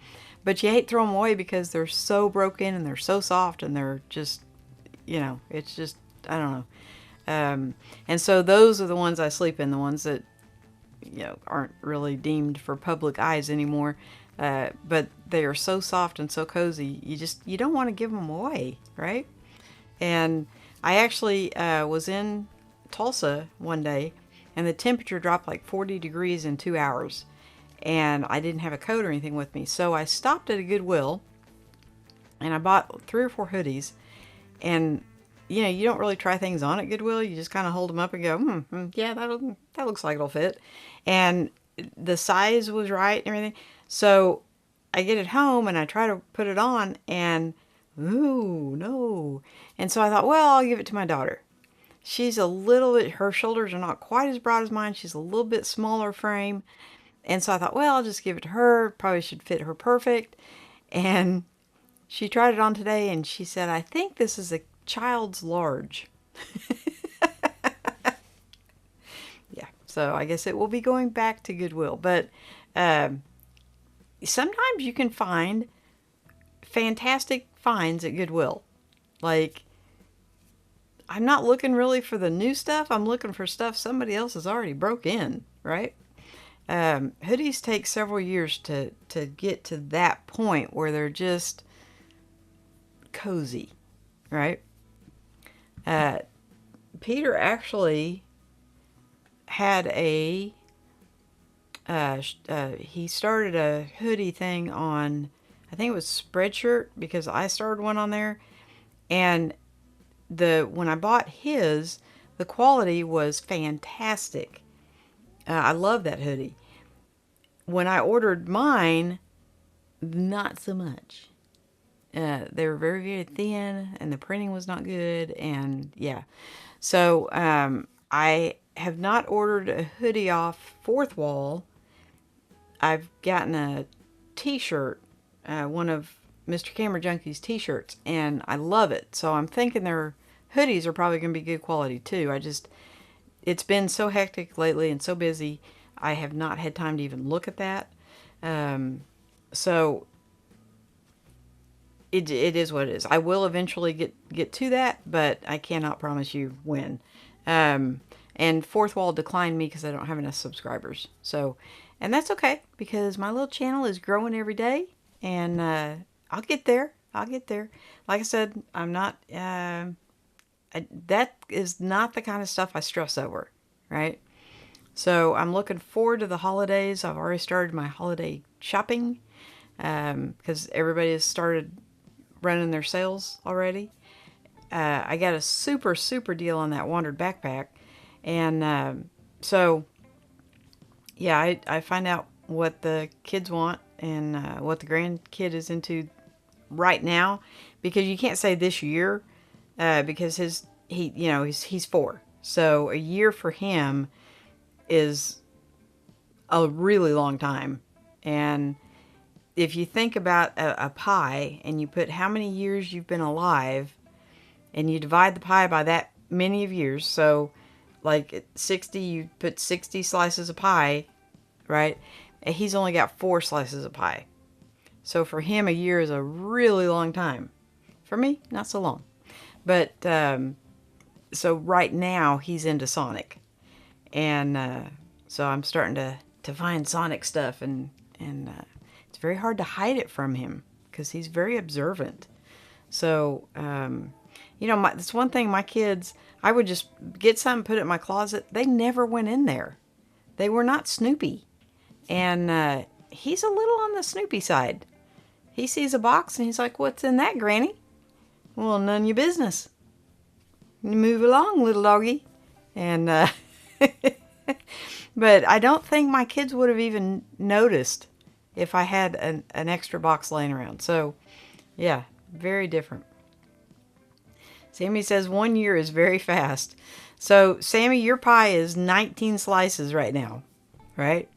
But you hate to throw them away because they're so broken and they're so soft and they're just, it's just, I don't know. And so those are the ones I sleep in, the ones that, aren't really deemed for public eyes anymore. But they are so soft and so cozy, you don't want to give them away, right? And I actually was in Tulsa one day, and the temperature dropped like 40 degrees in 2 hours. And I didn't have a coat or anything with me. So I stopped at a Goodwill, and I bought 3 or 4 hoodies. And, you don't really try things on at Goodwill. You just kind of hold them up and go, yeah, that looks like it'll fit. And the size was right and everything. So I get it home, and I try to put it on, and ooh, no. And so I thought, well, I'll give it to my daughter. She's a little bit, her shoulders are not quite as broad as mine. She's a little bit smaller frame. And so I thought, well, I'll just give it to her. Probably should fit her perfect. And she tried it on today, and she said, I think this is a child's large. Yeah, so I guess it will be going back to Goodwill. But sometimes you can find fantastic finds at Goodwill. Like, I'm not looking really for the new stuff. I'm looking for stuff somebody else has already broke in, right? Hoodies take several years to get to that point where they're just cozy, right? Peter actually had he started a hoodie thing on, I think it was Spreadshirt, because I started one on there. And when I bought his, the quality was fantastic. I love that hoodie. When I ordered mine, not so much. They were very, very thin, and the printing was not good, and yeah. So I have not ordered a hoodie off Fourth Wall. I've gotten a t-shirt, one of Mr. Camera Junkie's t-shirts, and I love it. So I'm thinking their hoodies are probably going to be good quality too. It's been so hectic lately and so busy, I have not had time to even look at that. So it is what it is. I will eventually get to that, but I cannot promise you when. And Fourth Wall declined me because I don't have enough subscribers. So, and that's okay, because my little channel is growing every day, and I'll get there. I'll get there. Like I said, I'm not, that is not the kind of stuff I stress over, right? So I'm looking forward to the holidays. I've already started my holiday shopping, because everybody has started running their sales already. I got a super, super deal on that Wandered backpack. And so, yeah, I find out what the kids want and what the grandkid is into right now, because you can't say this year, because he's 4. So a year for him is a really long time. And if you think about a pie, and you put how many years you've been alive, and you divide the pie by that many of years, so like at 60, you put 60 slices of pie, right? And he's only got 4 slices of pie. So for him, a year is a really long time. For me, not so long. But so right now, he's into Sonic. And so I'm starting to find Sonic stuff, and it's very hard to hide it from him because he's very observant. So, that's one thing, my kids, I would just get something, put it in my closet. They never went in there. They were not Snoopy. And he's a little on the Snoopy side. He sees a box and he's like, "What's in that, Granny?" "Well, none of your business. You move along, little doggy." And, but I don't think my kids would have even noticed if I had an extra box laying around. So, yeah, Very different. Sammy says 1 year is very fast. So, Sammy, your pie is 19 slices right now, right?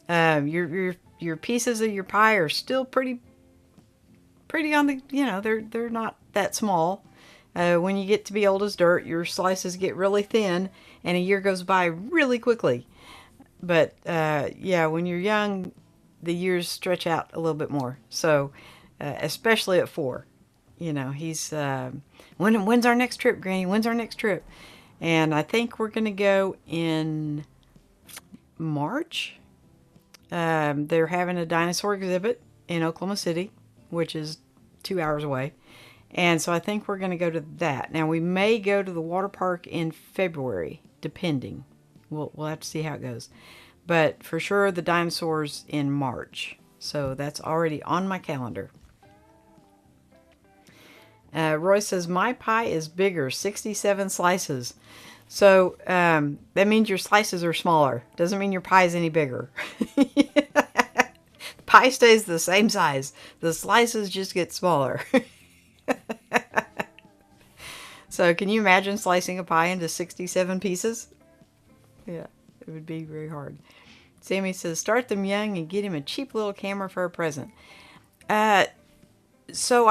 Your pieces of your pie are still pretty on the, they're not that small. When you get to be old as dirt, your slices get really thin, and a year goes by really quickly. But yeah, when you're young, the years stretch out a little bit more. So, especially at 4, he's when's our next trip, Granny? When's our next trip? And I think we're gonna go in March. They're having a dinosaur exhibit in Oklahoma City, which is 2 hours away. And so I think we're going to go to that. Now, we may go to the water park in February, depending. We'll have to see how it goes. But for sure, the dinosaurs in March. So that's already on my calendar. Roy says, my pie is bigger, 67 slices. So that means your slices are smaller. Doesn't mean your pie is any bigger. The pie stays the same size. The slices just get smaller. So can you imagine slicing a pie into 67 pieces? Yeah, it would be very hard. Sammy says, start them young and get him a cheap little camera for a present. So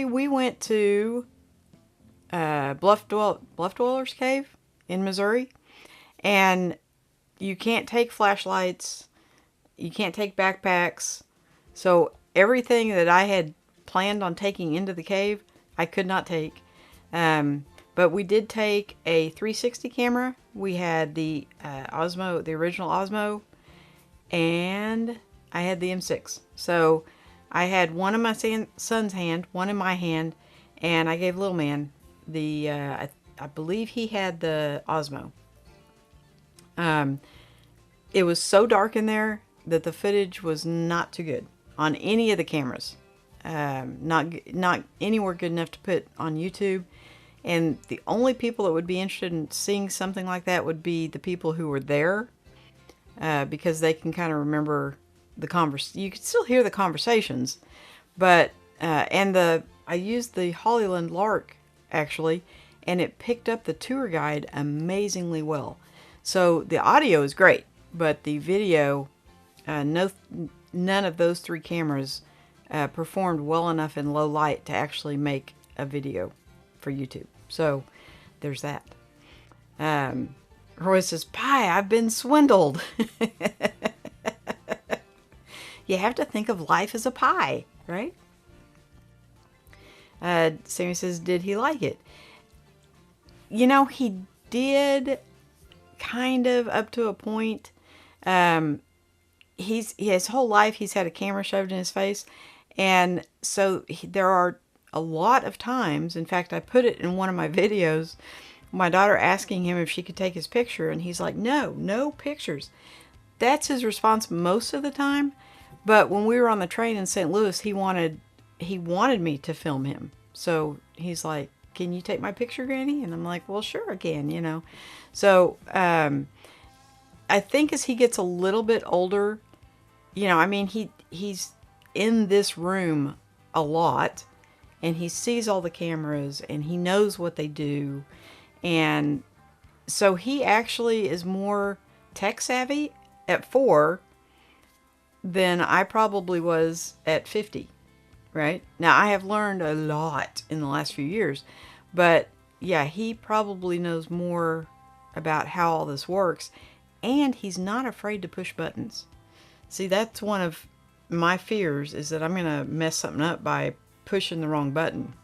we went to Bluff Dwellers Cave in Missouri, and you can't take flashlights, you can't take backpacks, so everything that I had planned on taking into the cave, I could not take. But we did take a 360 camera. We had the Osmo, the original Osmo, and I had the M6. So I had one in my son's hand, one in my hand, and I gave little man the, I believe he had the Osmo. It was so dark in there that the footage was not too good on any of the cameras. Not anywhere good enough to put on YouTube. And the only people that would be interested in seeing something like that would be the people who were there, because they can kind of remember the you could still hear the conversations, but I used the Hollyland Lark actually, and it picked up the tour guide amazingly well. So the audio is great, but the video, none of those 3 cameras performed well enough in low light to actually make a video for YouTube. So there's that. Roy says, pie, I've been swindled. You have to think of life as a pie, right? Sammy says, did he like it? He did, kind of, up to a point. His whole life he's had a camera shoved in his face, and so there are a lot of times, in fact I put it in one of my videos, my daughter asking him if she could take his picture, and he's like, no pictures. That's his response most of the time. But when we were on the train in St. Louis, he wanted me to film him. So he's like, can you take my picture, Granny? And I'm like, well, sure I can, So I think as he gets a little bit older, he's in this room a lot, and he sees all the cameras, and he knows what they do. And so he actually is more tech savvy at 4 than I probably was at 50, right? Now, I have learned a lot in the last few years, but yeah, he probably knows more about how all this works, and he's not afraid to push buttons. See, that's one of my fears, is that I'm going to mess something up by pushing the wrong button.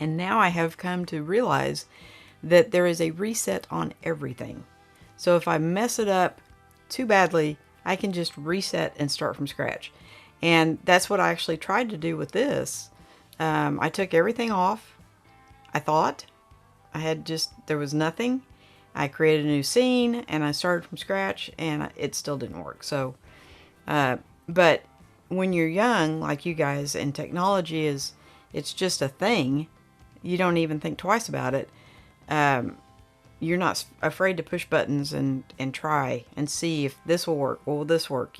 And now I have come to realize that there is a reset on everything. So if I mess it up too badly, I can just reset and start from scratch. And that's what I actually tried to do with this. I took everything off. I thought there was nothing. I created a new scene and I started from scratch, and it still didn't work. So, but when you're young, like you guys, and technology it's just a thing, you don't even think twice about it. You're not afraid to push buttons and try and see if this will work. Will this work?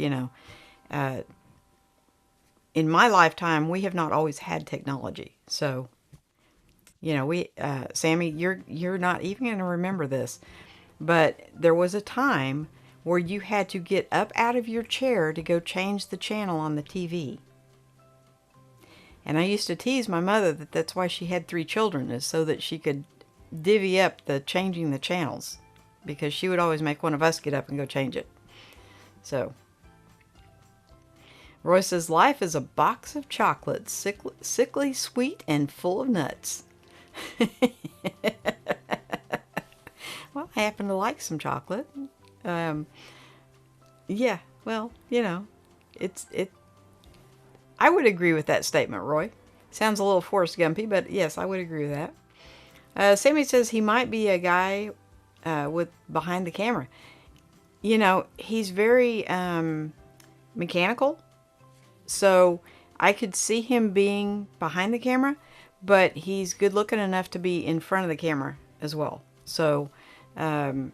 in my lifetime, we have not always had technology. So, you know, Sammy, you're not even going to remember this, but there was a time where you had to get up out of your chair to go change the channel on the TV. And I used to tease my mother that that's why she had 3 children, is so that she could divvy up the changing the channels, because she would always make one of us get up and go change it. So, Roy says, life is a box of chocolates, sickly sweet and full of nuts. Well, I happen to like some chocolate. Yeah, well, you know, I would agree with that statement, Roy. Sounds a little Forrest Gumpy, but yes, I would agree with that. Sammy says he might be a guy with behind the camera. You know, he's very mechanical, so I could see him being behind the camera, but he's good looking enough to be in front of the camera as well. So we'll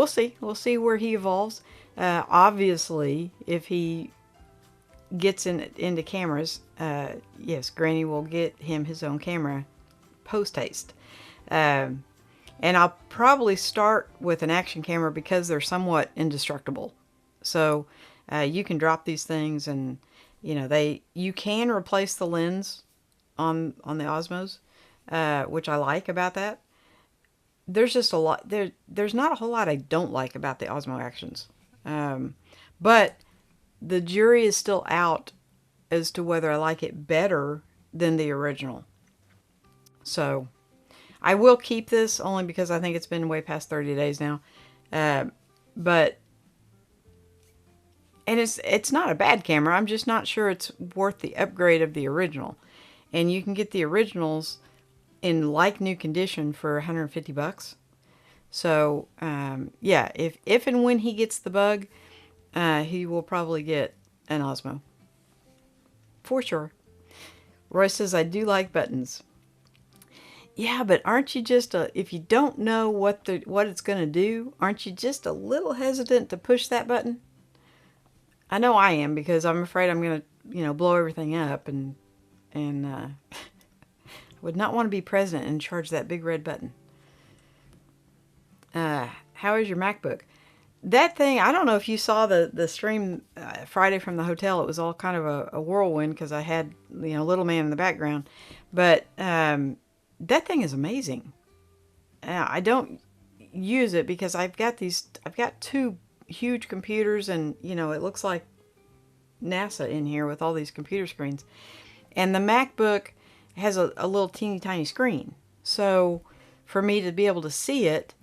see. We'll see where he evolves. Obviously, if he gets into cameras, yes, Granny will get him his own camera post-haste. And I'll probably start with an action camera because they're somewhat indestructible. So you can drop these things, and you know, you can replace the lens on the Osmos, which I like about that. There's just a lot there's not a whole lot I don't like about the Osmo Actions, but the jury is still out as to whether I like it better than the original. So I will keep this only because I think it's been way past 30 days now, but and it's not a bad camera. I'm just not sure it's worth the upgrade of the original. And you can get the originals in like new condition for $150. So yeah, if and when he gets the bug, he will probably get an Osmo for sure. Roy says, I do like buttons. Yeah, but aren't you just if you don't know what it's going to do, aren't you just a little hesitant to push that button? I know I am, because I'm afraid I'm going to, you know, blow everything up, and would not want to be president and charge that big red button. How is your MacBook? That thing, I don't know if you saw the stream Friday from the hotel. It was all kind of a whirlwind because I had, you know, little man in the background. But that thing is amazing. I don't use it because I've got 2 huge computers, and you know, it looks like NASA in here with all these computer screens. And the MacBook has a little teeny tiny screen. So for me to be able to see it,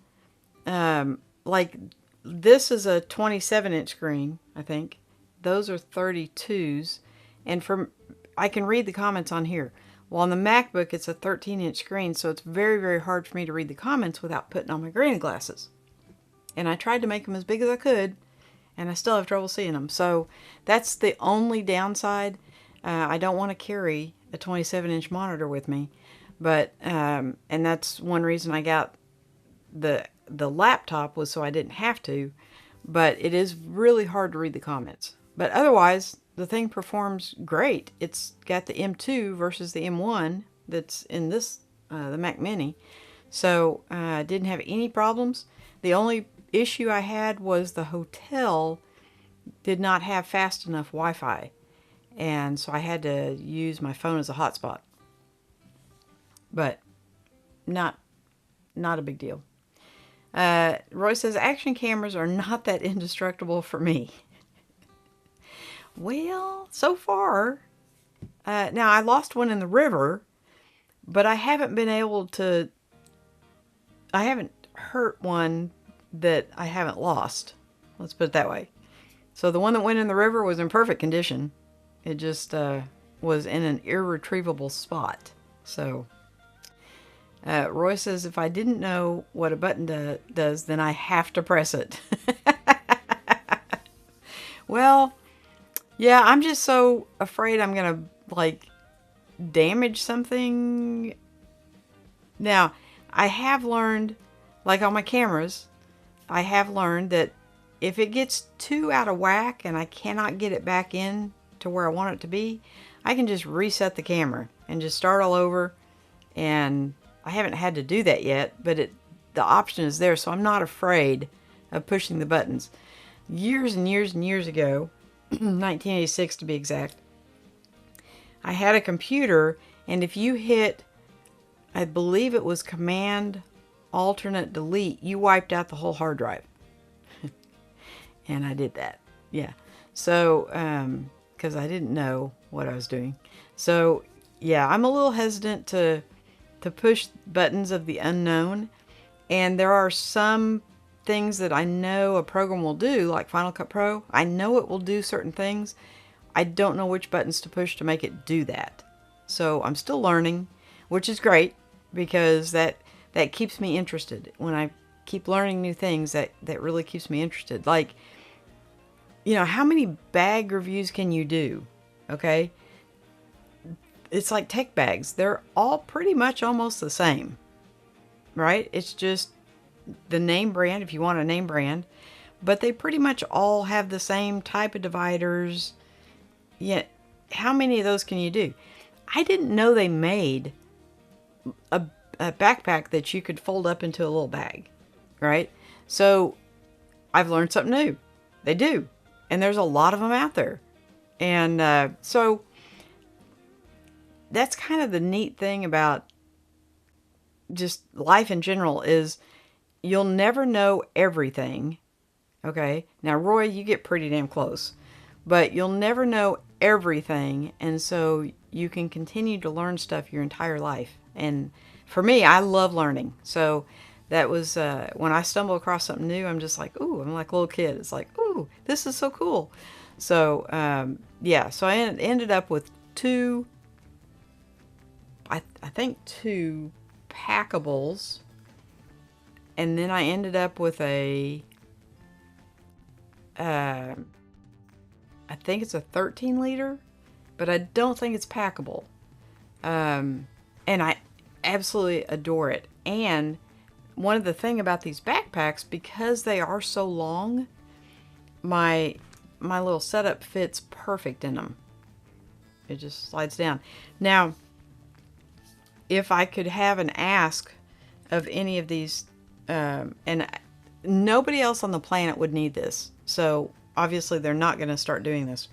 like this is a 27-inch screen, I think. Those are 32s. And I can read the comments on here. Well, on the MacBook, it's a 13-inch screen, so it's very, very hard for me to read the comments without putting on my granny glasses. And I tried to make them as big as I could, and I still have trouble seeing them. So that's the only downside. I don't want to carry a 27-inch monitor with me, but and that's one reason I got the laptop, was so I didn't have to. But it is really hard to read the comments. But otherwise, the thing performs great. It's got the M2 versus the M1 that's in this the Mac Mini, so I didn't have any problems. The only issue I had was the hotel did not have fast enough Wi-Fi, and so I had to use my phone as a hotspot. But not a big deal. Roy says, action cameras are not that indestructible for me. Well, so far, now I lost one in the river, but I haven't been able to, I haven't hurt one that I haven't lost. Let's put it that way. So the one that went in the river was in perfect condition. It just was in an irretrievable spot. So Roy says, if I didn't know what a button does, then I have to press it. Well, yeah, I'm just so afraid I'm going to, like, damage something. Now, I have learned, like on my cameras, I have learned that if it gets too out of whack and I cannot get it back in to where I want it to be, I can just reset the camera and just start all over. And I haven't had to do that yet, but the option is there, so I'm not afraid of pushing the buttons. Years and years and years ago, 1986 to be exact, I had a computer, and if you hit, I believe it was Command Alternate Delete, you wiped out the whole hard drive. And I did that. Yeah. So, because I didn't know what I was doing. So, yeah, I'm a little hesitant to push buttons of the unknown. And there are some things that I know a program will do, like Final Cut Pro. I know it will do certain things. I don't know which buttons to push to make it do that. So I'm still learning, which is great, because that keeps me interested. When I keep learning new things, that really keeps me interested. Like, you know, how many bag reviews can you do? Okay. It's like tech bags. They're all pretty much almost the same, right? It's just the name brand, if you want a name brand, but they pretty much all have the same type of dividers. Yet, how many of those can you do? I didn't know they made a backpack that you could fold up into a little bag, right? So I've learned something new. They do. And there's a lot of them out there. And so that's kind of the neat thing about just life in general, is you'll never know everything. Okay. Now, Roy, you get pretty damn close, but you'll never know everything. And so you can continue to learn stuff your entire life. And for me, I love learning. So that was, when I stumble across something new, I'm just like, ooh, I'm like a little kid. It's like, ooh, this is so cool. So, yeah, so I ended up with two, I think two packables. And then I ended up with a, I think it's a 13 liter, but I don't think it's packable. And I absolutely adore it. And one of the thing about these backpacks, because they are so long, my little setup fits perfect in them. It just slides down. Now, if I could have an ask of any of these, and nobody else on the planet would need this, so obviously they're not going to start doing this.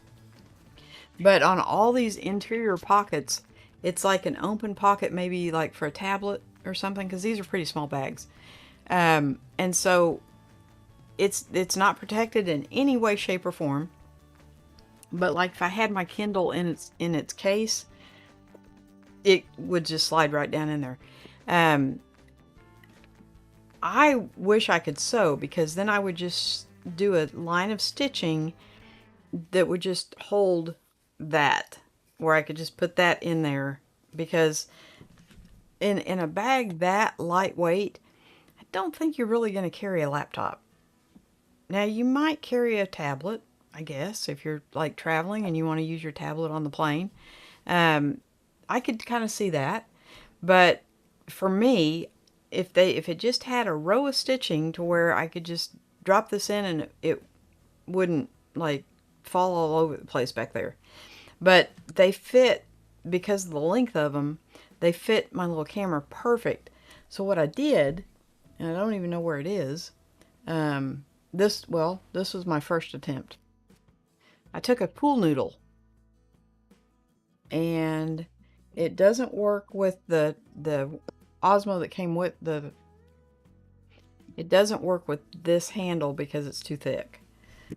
But on all these interior pockets, it's like an open pocket, maybe like for a tablet or something, because these are pretty small bags. And so it's not protected in any way, shape, or form. But like if I had my Kindle in its case, it would just slide right down in there. I wish I could sew, because then I would just do a line of stitching that would just hold that, where I could just put that in there, because in a bag that lightweight, I don't think you're really going to carry a laptop. Now, you might carry a tablet, I guess, if you're like traveling and you want to use your tablet on the plane. I could kind of see that. But for me, if it just had a row of stitching to where I could just drop this in and it wouldn't like fall all over the place back there. But they fit, because of the length of them, they fit my little camera perfect. So what I did, and I don't even know where it is, this was my first attempt. I took a pool noodle, and it doesn't work with the Osmo that came with it doesn't work with this handle because it's too thick.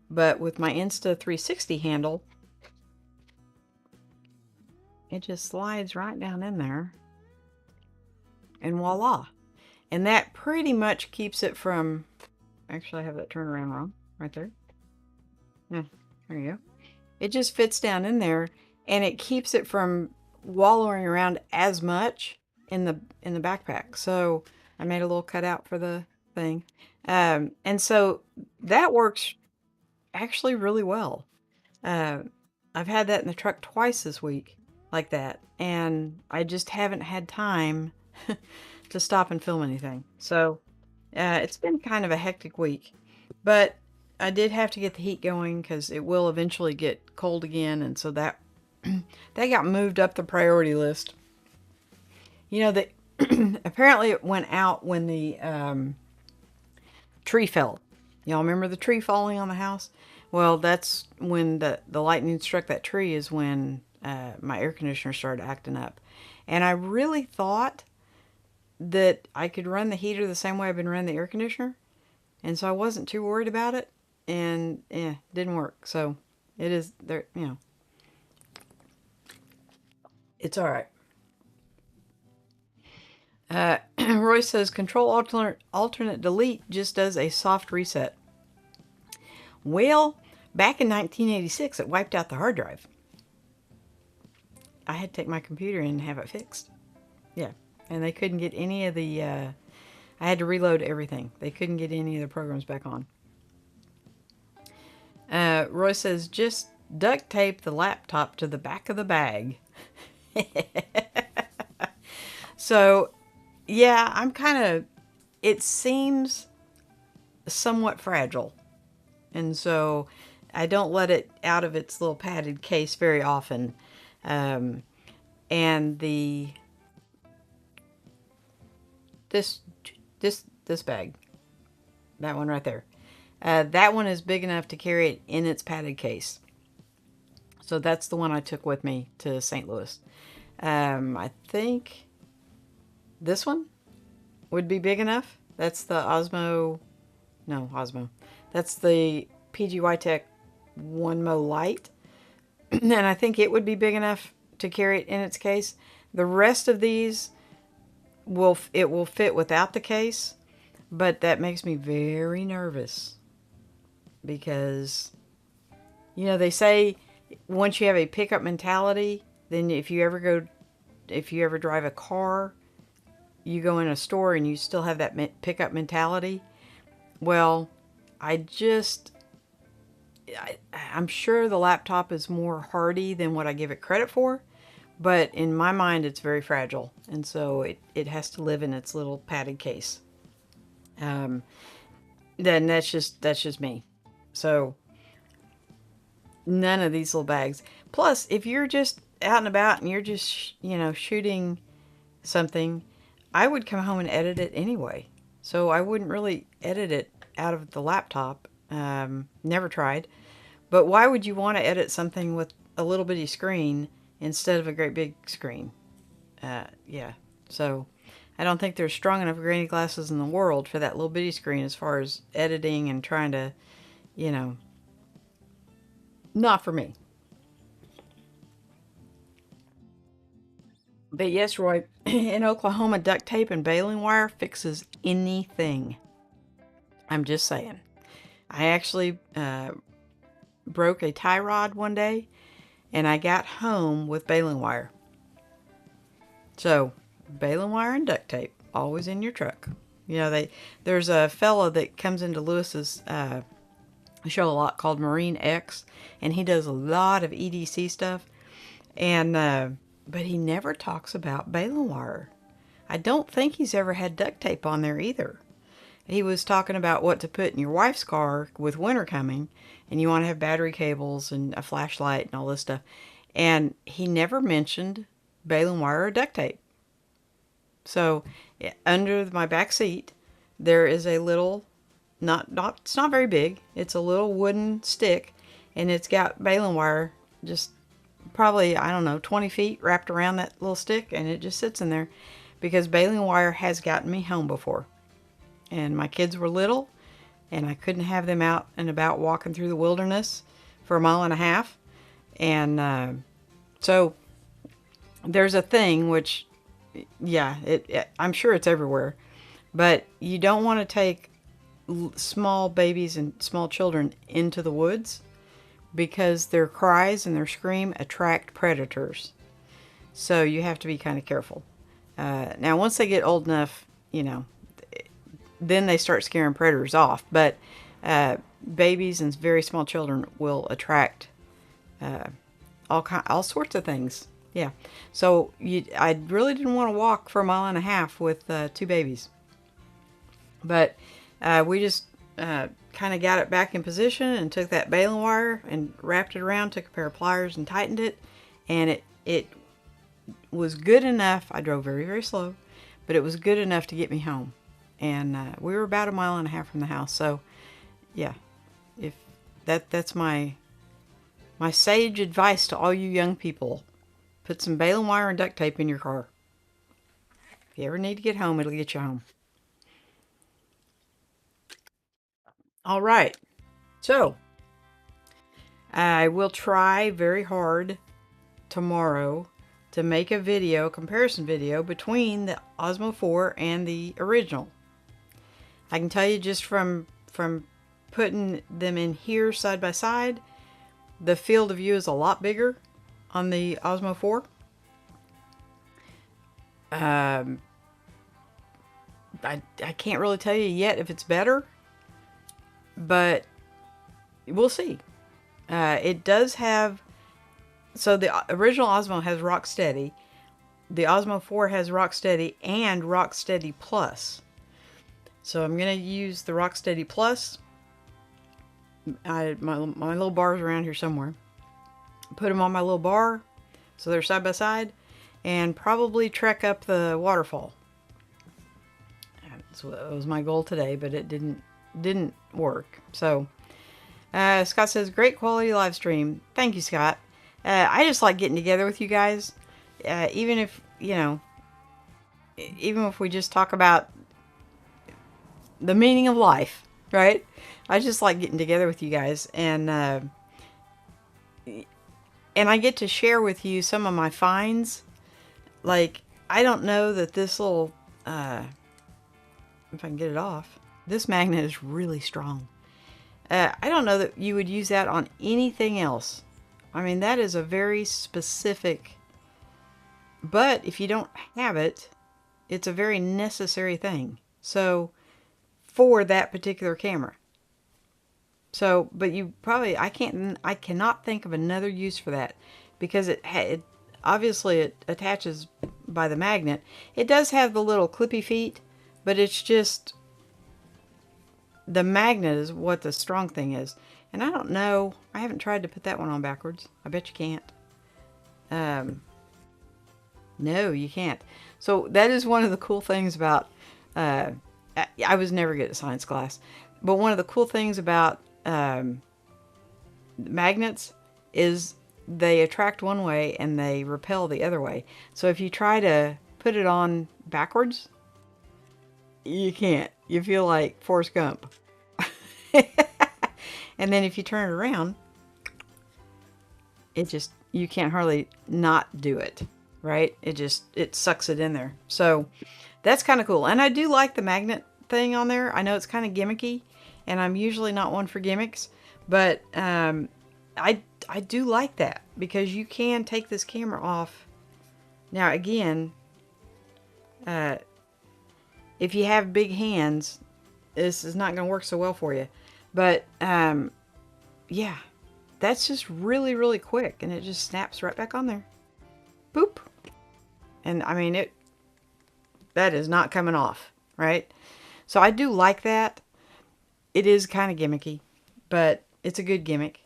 But with my Insta360 handle, it just slides right down in there, and voila. And that pretty much keeps it from, actually I have that turned around wrong, right there. Yeah, there you go. It just fits down in there, and it keeps it from wallowing around as much in the backpack. So I made a little cutout for the thing. And so that works actually really well. I've had that in the truck twice this week, like that, and I just haven't had time to stop and film anything. So it's been kind of a hectic week, but I did have to get the heat going because it will eventually get cold again, and so that that got moved up the priority list. You know that apparently it went out when the tree fell. Y'all remember the tree falling on the house? Well, that's when the lightning struck that tree, is when my air conditioner started acting up. And I really thought that I could run the heater the same way I've been running the air conditioner. And so I wasn't too worried about it. And yeah, it didn't work. So it is there, you know, it's all right. Roy says control alternate delete just does a soft reset. Well, back in 1986, it wiped out the hard drive. I had to take my computer in and have it fixed. Yeah, and they couldn't get any of the. I had to reload everything. They couldn't get any of the programs back on. Roy says just duct tape the laptop to the back of the bag. So, yeah, I'm kind of. It seems somewhat fragile. And so I don't let it out of its little padded case very often. And this this bag, that one right there, that one is big enough to carry it in its padded case. So that's the one I took with me to St. Louis. I think this one would be big enough. That's the Osmo. No, Osmo. That's the PGY Tech One Mo Lite. And I think it would be big enough to carry it in its case. The rest of these will fit without the case, but that makes me very nervous because, you know, they say once you have a pickup mentality, then if you ever drive a car, you go in a store and you still have that pickup mentality. Well, I'm sure the laptop is more hardy than what I give it credit for, but in my mind it's very fragile, and so it has to live in its little padded case. Then that's just me. So none of these little bags. Plus, if you're just out and about and you're just shooting something, I would come home and edit it anyway. So I wouldn't really edit it out of the laptop. Never tried. But why would you want to edit something with a little bitty screen instead of a great big screen? Yeah. So I don't think there's strong enough granny glasses in the world for that little bitty screen as far as editing and trying to, not for me. But yes, Roy, in Oklahoma, duct tape and baling wire fixes anything. I'm just saying. I actually broke a tie rod one day, and I got home with baling wire. So, baling wire and duct tape, always in your truck. There's a fella that comes into Lewis's show a lot called Marine X, and he does a lot of EDC stuff, and but he never talks about baling wire. I don't think he's ever had duct tape on there either. He was talking about what to put in your wife's car with winter coming, and you want to have battery cables and a flashlight and all this stuff. And he never mentioned baling wire or duct tape. So under my back seat, there is a little, it's not very big. It's a little wooden stick, and it's got baling wire just probably, I don't know, 20 feet wrapped around that little stick, and it just sits in there because baling wire has gotten me home before. And my kids were little, and I couldn't have them out and about walking through the wilderness for a mile and a half. And so there's a thing which, yeah, I'm sure it's everywhere, but you don't want to take small babies and small children into the woods because their cries and their scream attract predators. So you have to be kind of careful. Now, once they get old enough, then they start scaring predators off. But babies and very small children will attract all sorts of things. Yeah. So I really didn't want to walk for a mile and a half with two babies. But we just kind of got it back in position and took that baling wire and wrapped it around, took a pair of pliers and tightened it, and it was good enough. I drove very, very slow, but it was good enough to get me home. And we were about 1.5 miles from the house. So yeah, if that's my sage advice to all you young people. Put some baling wire and duct tape in your car. If you ever need to get home, it'll get you home. All right. So, I will try very hard tomorrow to make a video, comparison video, between the Osmo 4 and the original. I can tell you just from putting them in here side by side, the field of view is a lot bigger on the Osmo 4. I can't really tell you yet if it's better, but we'll see. It does have, so the original Osmo has Rock Steady. The Osmo 4 has Rock Steady and Rock Steady Plus. So I'm going to use the Rock Steady Plus. My little bar's around here somewhere. Put them on my little bar so they're side by side, and probably trek up the waterfall. That was my goal today, but it didn't work. So Scott says, great quality live stream. Thank you, Scott. I just like getting together with you guys, even if even if we just talk about the meaning of life, right? I just like getting together with you guys, and I get to share with you some of my finds. Like, I don't know that this little, if I can get it off, this magnet is really strong. I don't know that you would use that on anything else. I mean, that is a very specific, but if you don't have it, it's a very necessary thing. So, for that particular camera. So, but you probably, I cannot think of another use for that, because it obviously it attaches by the magnet. It does have the little clippy feet, but it's just, the magnet is what the strong thing is. And I don't know, I haven't tried to put that one on backwards. I bet you can't. No, you can't. So that is one of the cool things about, I was never good at science class, but one of the cool things about magnets is they attract one way and they repel the other way. So if you try to put it on backwards, you can't. You feel like Forrest Gump. And then if you turn it around, you can't hardly not do it, right? It sucks it in there. So that's kind of cool. And I do like the magnet thing on there. I know it's kind of gimmicky, and I'm usually not one for gimmicks, but I do like that, because you can take this camera off. Now again, if you have big hands, this is not going to work so well for you. But yeah, that's just really, really quick, and it just snaps right back on there. Boop. And I mean, that is not coming off, right? So I do like that. It is kind of gimmicky, but it's a good gimmick.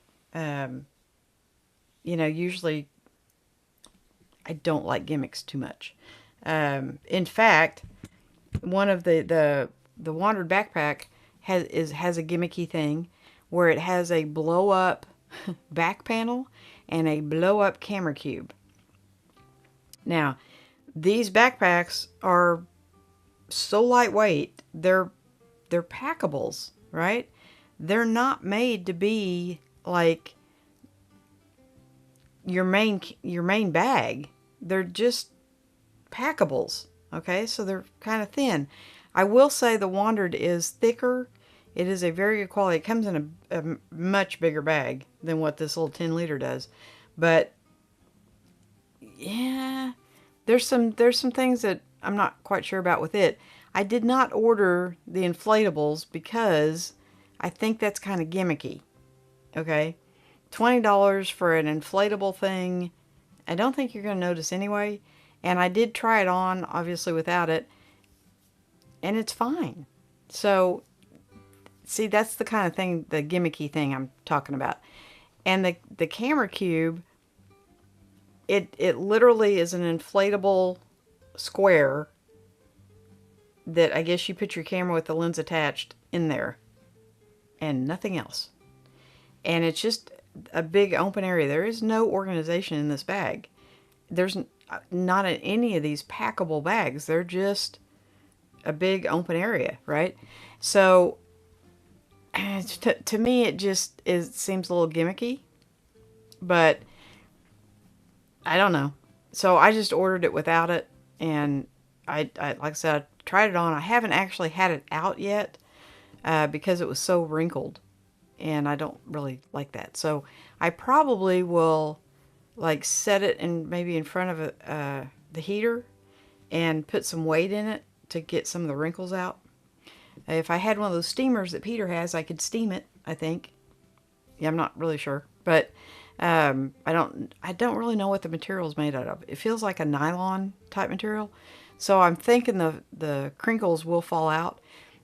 Usually I don't like gimmicks too much. In fact, one of the Wandered backpack has a gimmicky thing where it has a blow up back panel and a blow up camera cube. Now, these backpacks are so lightweight, they're packables, right? They're not made to be like your main bag. They're just packables, okay? So they're kind of thin. I will say the Wandered is thicker. It is a very good quality. It comes in a much bigger bag than what this little 10-liter does. But yeah, there's some things that I'm not quite sure about with it. I did not order the inflatables because I think that's kind of gimmicky. Okay? $20 for an inflatable thing, I don't think you're going to notice anyway. And I did try it on, obviously without it, and it's fine. So see, that's the kind of thing, the gimmicky thing I'm talking about. And the camera cube, it literally is an inflatable square that I guess you put your camera with the lens attached in there and nothing else. And it's just a big open area. There is no organization in this bag. There's not in any of these packable bags. They're just a big open area, right? So to me, it seems a little gimmicky, but I don't know. So I just ordered it without it, and I like I said, I tried it on. I haven't actually had it out yet because it was so wrinkled, and I don't really like that. So I probably will like set it in maybe in front of the heater and put some weight in it to get some of the wrinkles out. If I had one of those steamers that Peter has, I could steam it, I think. Yeah, I'm not really sure, but I don't really know what the material is made out of. It feels like a nylon type material, so I'm thinking the crinkles will fall out.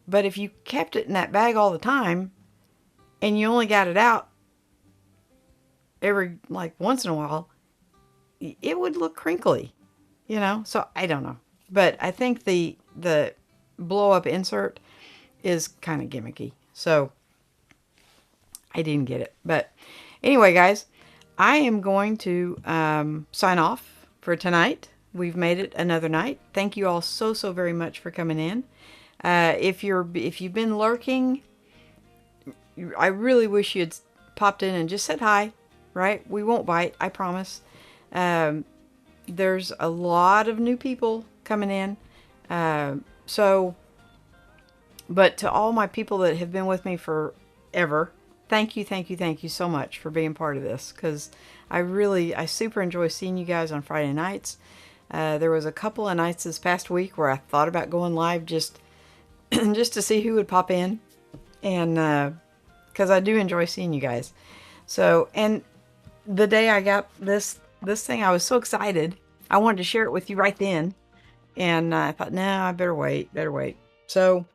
But if you kept it in that bag all the time and you only got it out every like once in a while, it would look crinkly, you know. So I don't know, but I think the blow up insert is kind of gimmicky, so I didn't get it. But anyway, guys, I am going to sign off for tonight. We've made it another night. Thank you all so very much for coming in. If you've been lurking, I really wish you had popped in and just said hi. Right? We won't bite, I promise. There's a lot of new people coming in, but to all my people that have been with me forever, thank you so much for being part of this, because I super enjoy seeing you guys on Friday nights. There was a couple of nights this past week where I thought about going live just to see who would pop in, and because I do enjoy seeing you guys. So, and the day I got this thing, I was so excited. I wanted to share it with you right then, and I thought, no, I better wait. So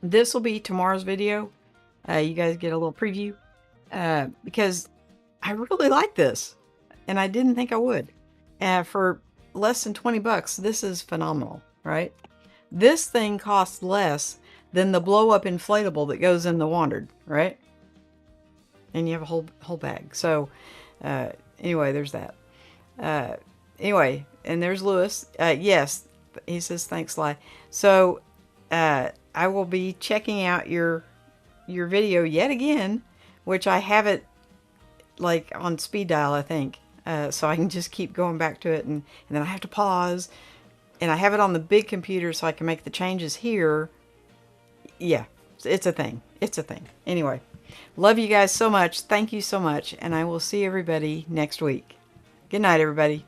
this will be tomorrow's video. You guys get a little preview because I really like this, and I didn't think I would. For less than 20 bucks, this is phenomenal, right? This thing costs less than the blow-up inflatable that goes in the Wandered, right? And you have a whole bag. So anyway, there's that. Anyway, and there's Lewis. Yes, he says thanks, Sly. So I will be checking out your video yet again, which I have it like on speed dial, I think. So I can just keep going back to it, and then I have to pause. And I have it on the big computer so I can make the changes here. Yeah, it's a thing. It's a thing. Anyway, love you guys so much. Thank you so much. And I will see everybody next week. Good night, everybody.